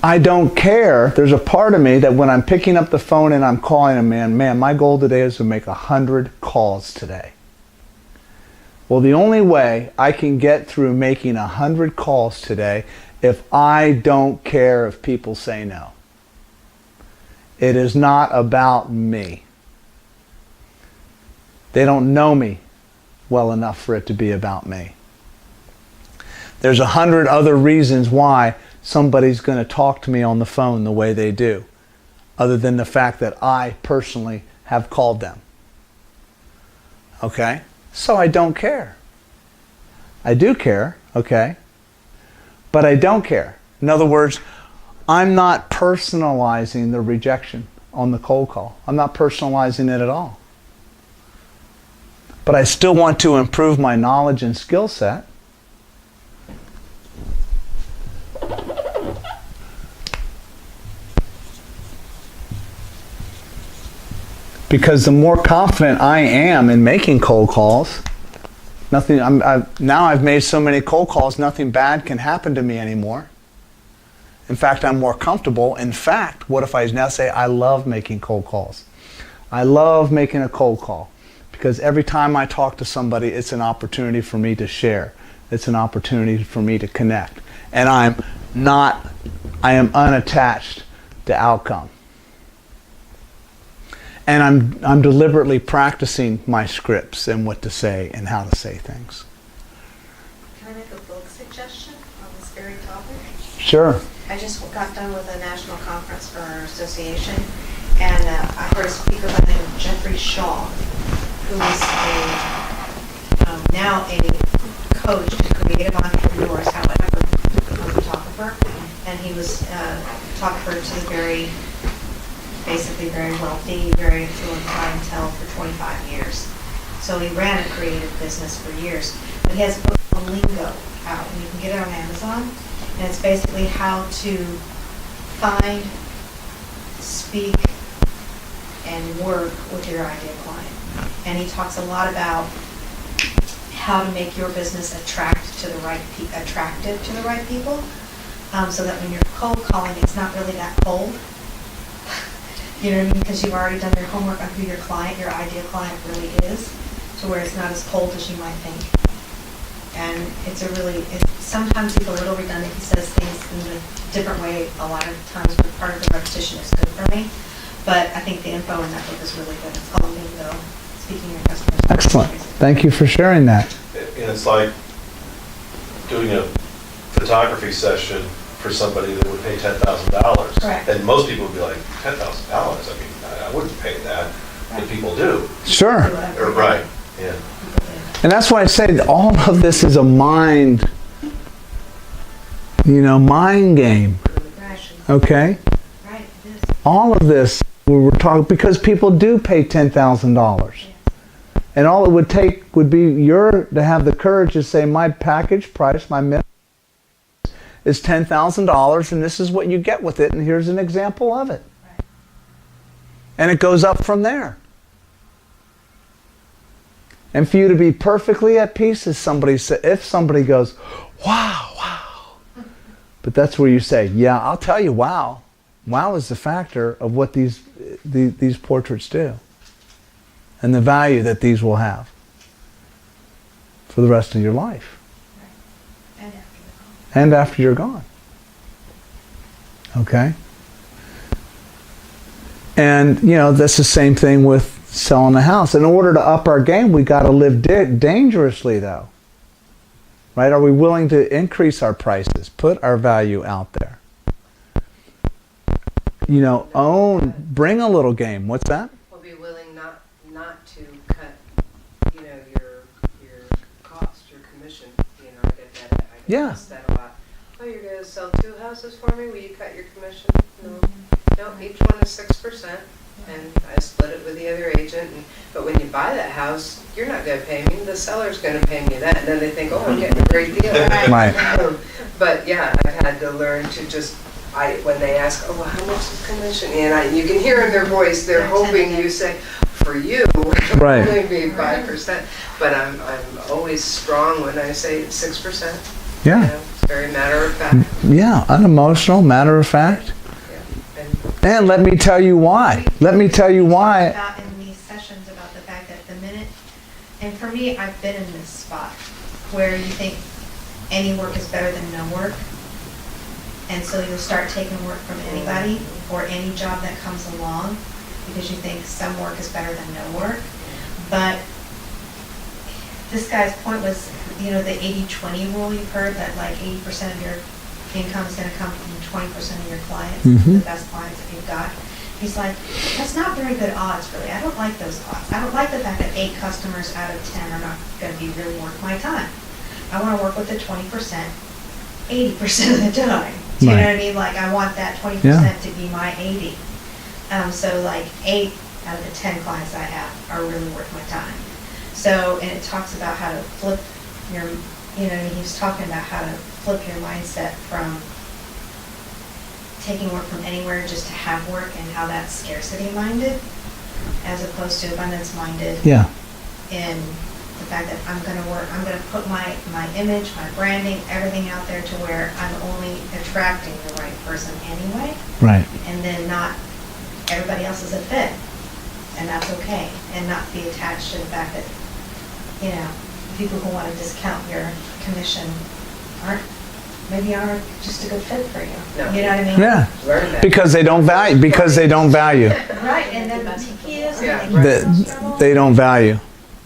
I don't care. There's a part of me that when I'm picking up the phone and I'm calling a man, my goal today is to make 100 calls today. Well, the only way I can get through making 100 calls today if I don't care if people say no. It is not about me. They don't know me well enough for it to be about me. There's 100 other reasons why somebody's going to talk to me on the phone the way they do, other than the fact that I personally have called them. Okay? So I don't care. I do care, okay? But I don't care. In other words, I'm not personalizing the rejection on the cold call. I'm not personalizing it at all. But I still want to improve my knowledge and skill set. Because the more confident I am in making cold calls, now I've made so many cold calls, nothing bad can happen to me anymore. In fact, I'm more comfortable. In fact, what if I now say I love making cold calls? I love making a cold call because every time I talk to somebody, it's an opportunity for me to share. It's an opportunity for me to connect. And I am unattached to outcome. And I'm deliberately practicing my scripts and what to say and how to say things. Can I make a book suggestion on this very topic? Sure. I just got done with a national conference for our association, and I heard a speaker by the name of Jeffrey Shaw, who is now a coach to creative entrepreneurs, however, a photographer, and he was a photographer to basically very wealthy, very affluent clientele for 25 years. So he ran a creative business for years. But he has a book called Lingo out, and you can get it on Amazon. And it's basically how to find, speak, and work with your ideal client. And he talks a lot about how to make your business attractive to the right people, so that when you're cold calling, it's not really that cold. You know what I mean? Because you've already done your homework on who your client, your ideal client really is, to where it's not as cold as you might think. And sometimes he's a little redundant. He says things in a different way a lot of times, but part of the repetition is good for me. But I think the info in that book is really good. It's called Lingo, Speaking Your Customers. Excellent. Thank you for sharing that. And it's like doing a photography session for somebody that would pay $10,000. Correct. And most people would be like, $10,000? I mean, I wouldn't pay that. But people do. Sure. Right, yeah. And that's why I say all of this is a mind game. Okay? Right, it is. All of this, we're talking, because people do pay $10,000. And all it would take would be to have the courage to say, my package price, my minimum is $10,000, and this is what you get with it, and here's an example of it. Right. And it goes up from there. And for you to be perfectly at peace, if somebody goes, wow. But that's where you say, yeah, I'll tell you, wow. Wow is the factor of what these portraits do. And the value that these will have for the rest of your life. Right. And after you're gone. And after you're gone. Okay? And, that's the same thing with selling a house. In order to up our game, we got to live dangerously, though. Right? Are we willing to increase our prices, put our value out there? Bring a little game. What's that? We'll be willing not to cut, your cost, your commission. I get that. I get asked that a lot. Oh, you're going to sell 2 houses for me? Will you cut your commission? No. No, each one is 6%. And I split it with the other agent, but when you buy that house, you're not gonna pay me, the seller's gonna pay me that, and then they think, oh, I'm getting a great deal. Right. But yeah, I've had to learn to just, when they ask, oh, well, how much is commission? And you can hear in their voice, they're They're hoping tentative. you say, for you, it'll Right. only be 5%. But I'm always strong when I say it's 6%. Yeah. You know, it's very matter of fact. Yeah, unemotional, matter of fact. Yeah. And let me tell you why. Let me tell you why. About in these sessions about the fact that the minute, and for me, I've been in this spot where you think any work is better than no work. And so you'll start taking work from anybody or any job that comes along because you think some work is better than no work. But this guy's point was, you know, the 80-20 rule you've heard, that like 80% of your income is going to come from 20% of your clients, Mhm. the best clients that you've got. He's like, that's not very good odds, really. I don't like those odds. I don't like the fact that 8 customers out of 10 are not going to be really worth my time. I want to work with the 20%, 80% of the time. Do you know Right. what I mean? Like, I want that 20% Yeah. to be my 80. So like 8 out of the 10 clients I have are really worth my time. So, and it talks about how to flip your, you know, he was talking about how to flip your mindset from taking work from anywhere just to have work, and how that's scarcity minded as opposed to abundance minded. Yeah. In the fact that I'm going to work, I'm going to put my image, my branding, everything out there to where I'm only attracting the right person anyway, Right. and then not everybody else is a fit, and that's okay, and not be attached to the fact that, you know, people who want to discount your commission aren't just a good fit for you. No. You know what I mean? Yeah. Learn that. Because they don't value. Because they don't value. Right, and then the TPS, Yeah, and They, they don't value.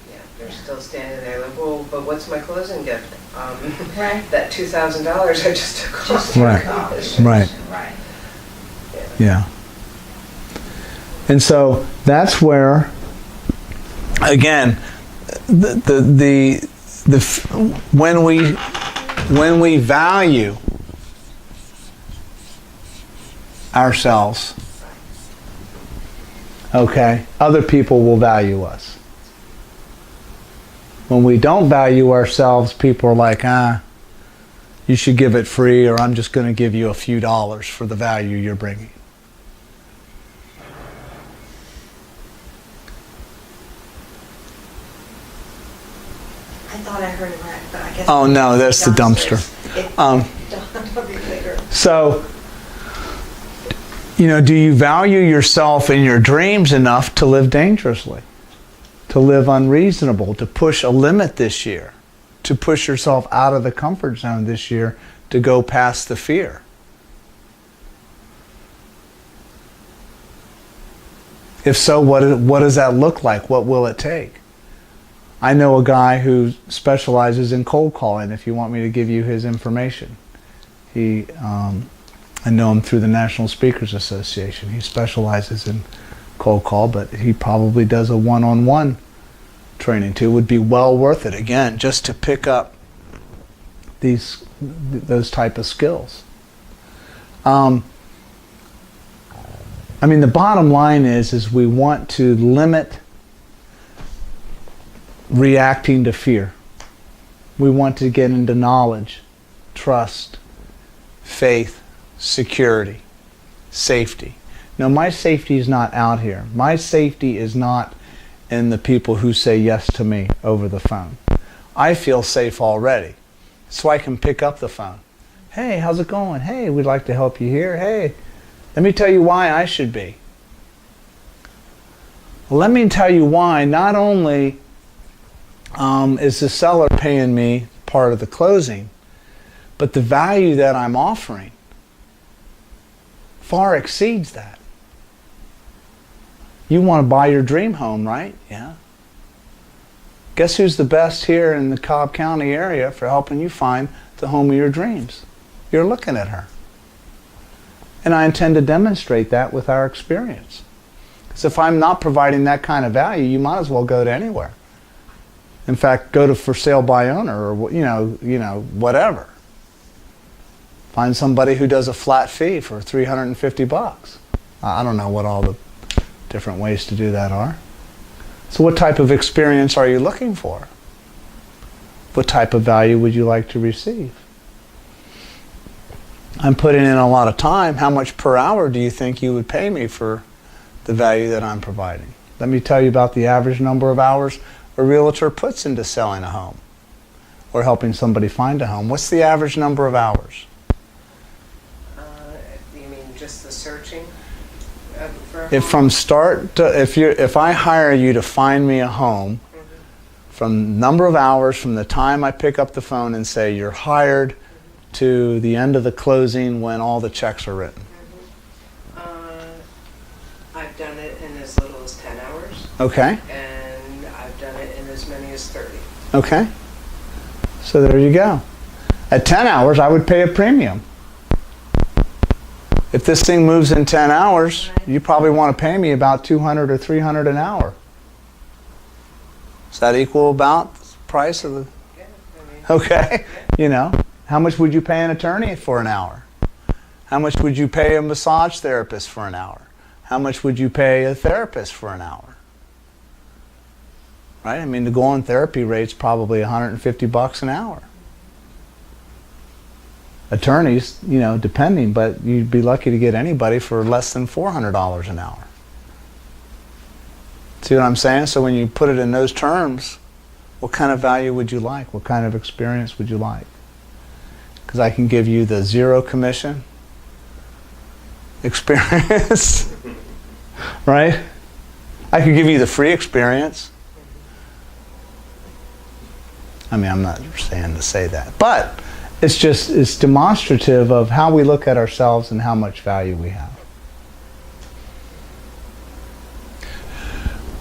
Yeah, they're still standing there like, well, but what's my closing gift? Right. That $2,000 I just took off. Right. Right. Right. Yeah. And so that's where, again, when we value ourselves, okay, other people will value us. When we don't value ourselves, people are like, you should give it free, or I'm just going to give you a few dollars for the value you're bringing. I thought I heard it right, but I guess. Oh no, that's the dumpster. It Um, dawned on me later. So, you know, do you value yourself and your dreams enough to live dangerously, to live unreasonable, to push a limit this year, to push yourself out of the comfort zone this year, to go past the fear? If so, what does that look like? What will it take? I know a guy who specializes in cold calling, if you want me to give you his information. I know him through the National Speakers Association. He specializes in cold call, but he probably does a one-on-one training too. It would be well worth it, again, just to pick up those type of skills. I mean, the bottom line is we want to limit reacting to fear. We want to get into knowledge, trust, faith, security, safety. Now, my safety is not out here. My safety is not in the people who say yes to me over the phone. I feel safe already, so I can pick up the phone. Hey, how's it going? Hey, we'd like to help you here. Hey, let me tell you why I should be. Let me tell you why not only is the seller paying me part of the closing, but the value that I'm offering far exceeds that. You want to buy your dream home, right? Yeah. Guess who's the best here in the Cobb County area for helping you find the home of your dreams? You're looking at her. And I intend to demonstrate that with our experience. Because if I'm not providing that kind of value, you might as well go to anywhere. In fact, go to for sale by owner, or you know, whatever. Find somebody who does a flat fee for $350. I don't know what all the different ways to do that are. So what type of experience are you looking for? What type of value would you like to receive? I'm putting in a lot of time. How much per hour do you think you would pay me for the value that I'm providing? Let me tell you about the average number of hours a realtor puts into selling a home or helping somebody find a home. What's the average number of hours? You mean just the searching for a If home? from start to, if I hire you to find me a home, from number of hours from the time I pick up the phone and say you're hired to the end of the closing when all the checks are written. I've done it in as little as 10 hours, Okay? and I've done it in as many as 30. Okay? So there you go. At 10 hours, I would pay a premium. If this thing moves in 10 hours, you probably want to pay me about $200 or $300 an hour. Does that equal about the price of the... Yeah, I mean, Okay? You know, how much would you pay an attorney for an hour? How much would you pay a massage therapist for an hour? How much would you pay a therapist for an hour? Right? I mean, the going therapy rate's probably $150 an hour. Attorneys, you know, depending, but you'd be lucky to get anybody for less than $400 an hour. See what I'm saying? So when you put it in those terms, what kind of value would you like? What kind of experience would you like? Because I can give you the zero commission experience, right? I could give you the free experience. I mean, I'm not saying to say that, but it's demonstrative of how we look at ourselves and how much value we have.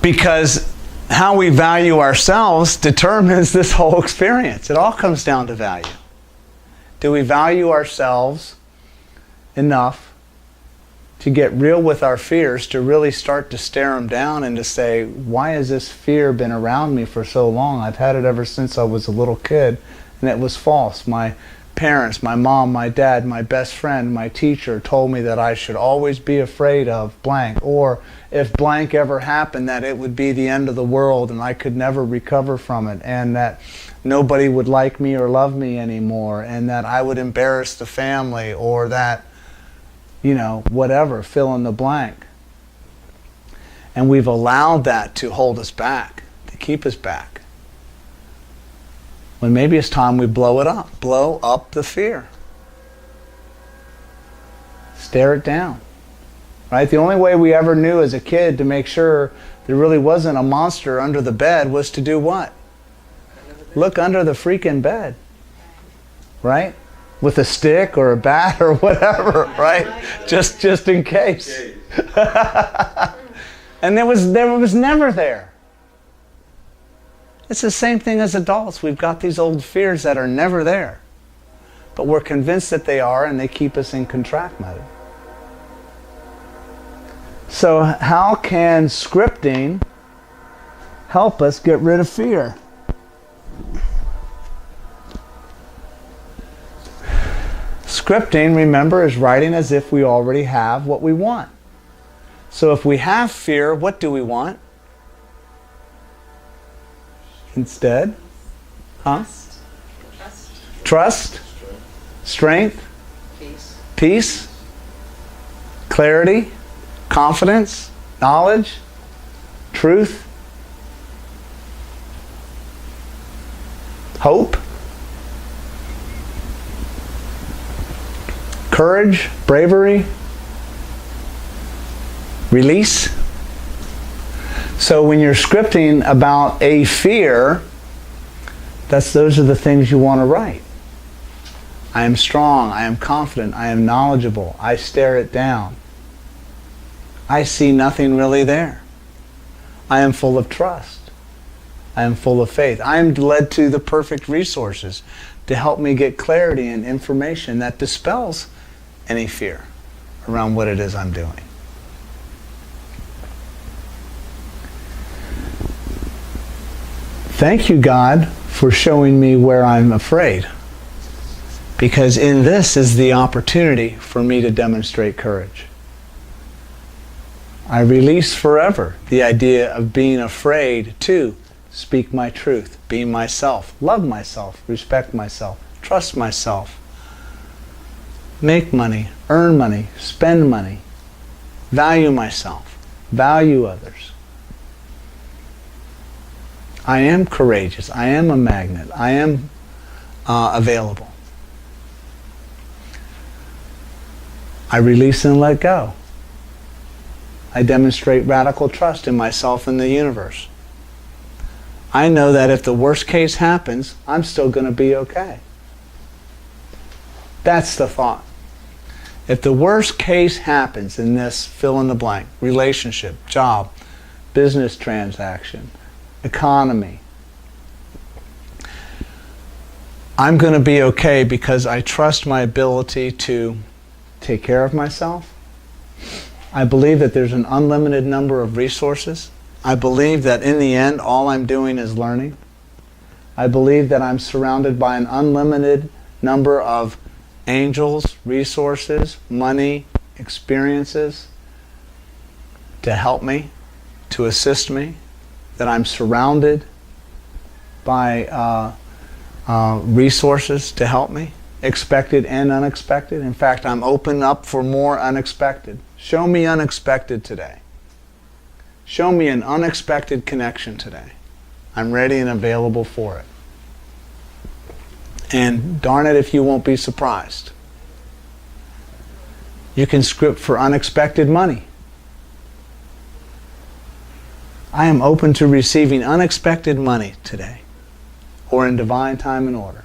Because how we value ourselves determines this whole experience. It all comes down to value. Do we value ourselves enough to get real with our fears, to really start to stare them down and to say, why has this fear been around me for so long? I've had it ever since I was a little kid, and it was false. My parents, my mom, my dad, my best friend, my teacher told me that I should always be afraid of blank, or if blank ever happened, that it would be the end of the world and I could never recover from it, and that nobody would like me or love me anymore, and that I would embarrass the family, or that, you know, whatever, fill in the blank. And we've allowed that to hold us back, to keep us back. When maybe it's time we blow it up. Blow up the fear. Stare it down. Right? The only way we ever knew as a kid to make sure there really wasn't a monster under the bed was to do what? Look under the freaking bed. Right? With a stick or a bat or whatever, right? Just in case. And there was never there. It's the same thing as adults. We've got these old fears that are never there. But we're convinced that they are, and they keep us in contract mode. So how can scripting help us get rid of fear? Scripting, remember, is writing as if we already have what we want. So if we have fear, what do we want? Instead? Huh? Trust? Strength? Peace? Clarity? Confidence? Knowledge? Truth? Hope? Courage? Bravery? Release? So when you're scripting about a fear, those are the things you want to write. I am strong, I am confident, I am knowledgeable, I stare it down. I see nothing really there. I am full of trust. I am full of faith. I am led to the perfect resources to help me get clarity and information that dispels any fear around what it is I'm doing. Thank you, God, for showing me where I'm afraid. Because in this is the opportunity for me to demonstrate courage. I release forever the idea of being afraid to speak my truth, be myself, love myself, respect myself, trust myself, make money, earn money, spend money, value myself, value others. I am courageous. I am a magnet. I am available. I release and let go. I demonstrate radical trust in myself and the universe. I know that if the worst case happens, I'm still going to be okay. That's the thought. If the worst case happens in this fill in the blank, relationship, job, business transaction, economy, I'm going to be okay because I trust my ability to take care of myself. I believe that there's an unlimited number of resources. I believe that in the end, all I'm doing is learning. I believe that I'm surrounded by an unlimited number of angels, resources, money, experiences to help me, to assist me, that I'm surrounded by resources to help me, expected and unexpected. In fact, I'm open up for more unexpected. Show me unexpected today. Show me an unexpected connection today. I'm ready and available for it. And darn it if you won't be surprised. You can script for unexpected money. I am open to receiving unexpected money today, or in divine time and order,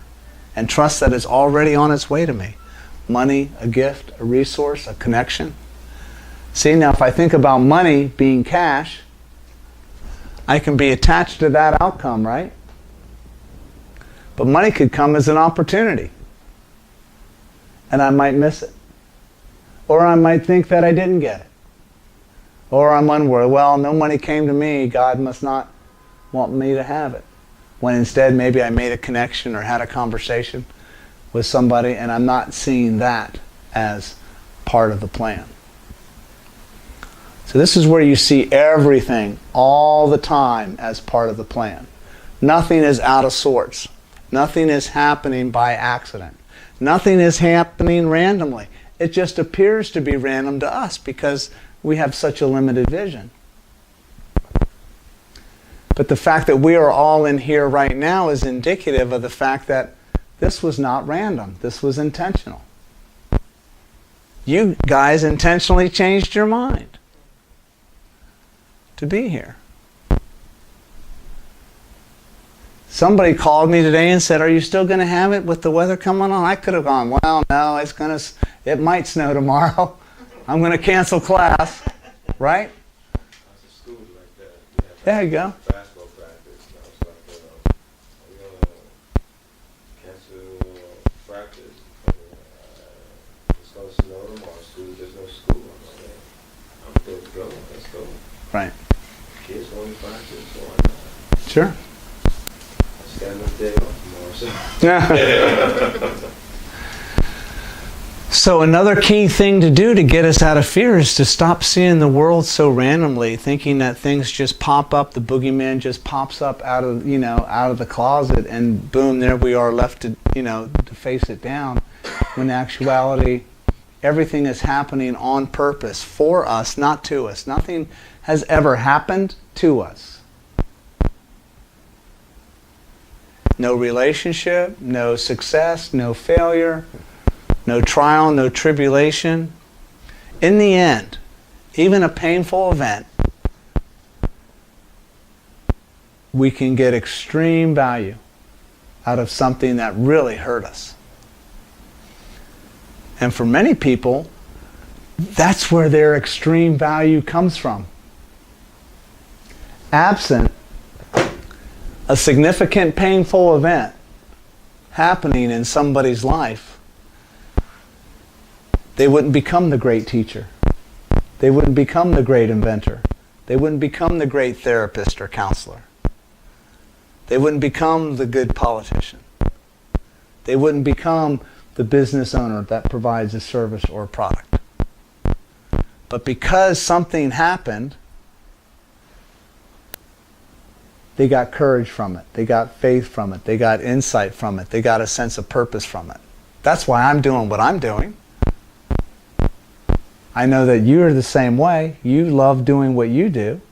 and trust that it's already on its way to me. Money, a gift, a resource, a connection. See, now if I think about money being cash, I can be attached to that outcome, right? But money could come as an opportunity, and I might miss it. Or I might think that I didn't get it. Or I'm unworthy. Well, no money came to me. God must not want me to have it. When instead maybe I made a connection or had a conversation with somebody, and I'm not seeing that as part of the plan. So this is where you see everything all the time as part of the plan. Nothing is out of sorts. Nothing is happening by accident. Nothing is happening randomly. It just appears to be random to us because we have such a limited vision. But the fact that we are all in here right now is indicative of the fact that this was not random. This was intentional. You guys intentionally changed your mind to be here. Somebody called me today and said, "Are you still going to have it with the weather coming on?" I could have gone, "Well, no, it might snow tomorrow. I'm going to cancel class." Right? Schools like that. There you go. Basketball practice. It's like, we're going to cancel practice. It's going to snow tomorrow. There's no school. I'm good to go. Let's go. Right. Kids want to practice, so why not? Sure. I stand up day off tomorrow, so. So another key thing to do to get us out of fear is to stop seeing the world so randomly, thinking that things just pop up, the boogeyman just pops up out of the closet, and boom, there we are left to face it down. When in actuality, everything is happening on purpose for us, not to us. Nothing has ever happened to us. No relationship, no success, no failure, no trial, no tribulation. In the end, even a painful event, we can get extreme value out of something that really hurt us. And for many people, that's where their extreme value comes from. Absent a significant painful event happening in somebody's life, they wouldn't become the great teacher. They wouldn't become the great inventor. They wouldn't become the great therapist or counselor. They wouldn't become the good politician. They wouldn't become the business owner that provides a service or a product. But because something happened, they got courage from it. They got faith from it. They got insight from it. They got a sense of purpose from it. That's why I'm doing what I'm doing. I know that you're the same way. You love doing what you do.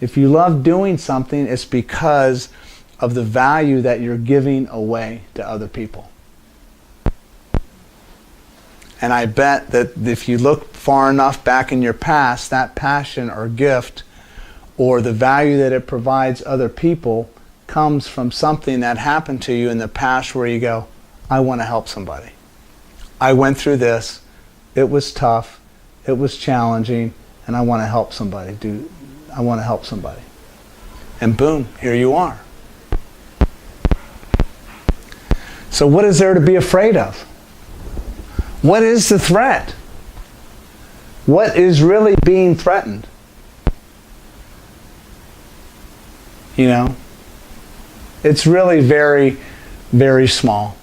If you love doing something, it's because of the value that you're giving away to other people. And I bet that if you look far enough back in your past, that passion or gift or the value that it provides other people comes from something that happened to you in the past where you go, I want to help somebody. I went through this. It was tough. It was challenging. And I want to help somebody. I want to help somebody. And boom, here you are. So what is there to be afraid of? What is the threat? What is really being threatened? You know, it's really very, very small.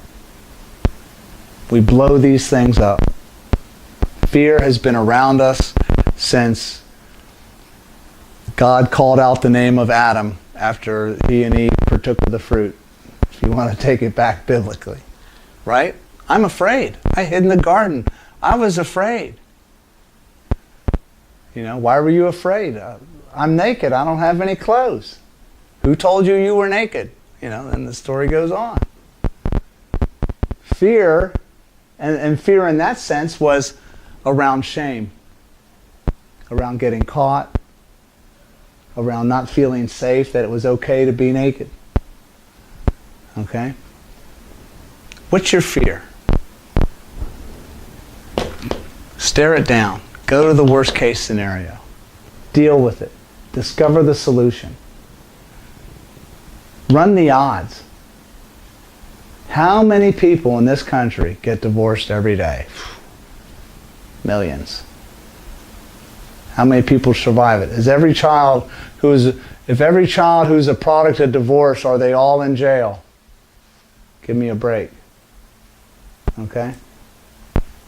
We blow these things up. Fear has been around us since God called out the name of Adam after he and Eve partook of the fruit, if you want to take it back biblically. Right? I'm afraid. I hid in the garden. I was afraid. You know, why were you afraid? I'm naked. I don't have any clothes. Who told you you were naked? You know, then the story goes on. Fear, and fear in that sense was around shame, around getting caught, around not feeling safe, that it was okay to be naked. Okay? What's your fear? Stare it down. Go to the worst case scenario. Deal with it. Discover the solution. Run the odds. How many people in this country get divorced every day? Millions. How many people survive it? If every child who's a product of divorce, are they all in jail? Give me a break. Okay?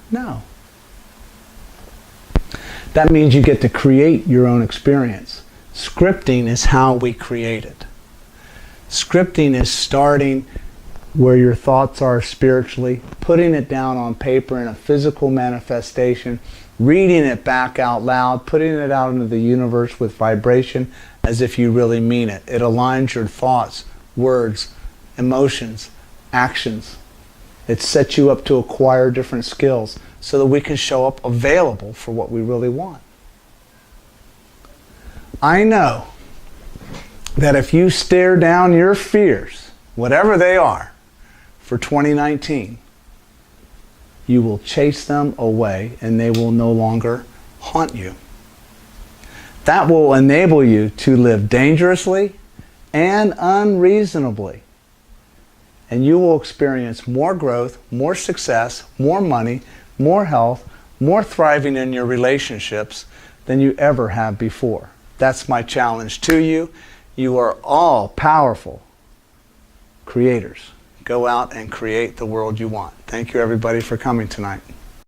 No. That means you get to create your own experience. Scripting is how we create it. Scripting is starting where your thoughts are spiritually, putting it down on paper in a physical manifestation, reading it back out loud, putting it out into the universe with vibration as if you really mean it. It aligns your thoughts, words, emotions, actions. It sets you up to acquire different skills so that we can show up available for what we really want. I know that if you stare down your fears, whatever they are, for 2019, you will chase them away and they will no longer haunt you. That will enable you to live dangerously and unreasonably. And you will experience more growth, more success, more money, more health, more thriving in your relationships than you ever have before. That's my challenge to you. You are all powerful creators. Go out and create the world you want. Thank you, everybody, for coming tonight.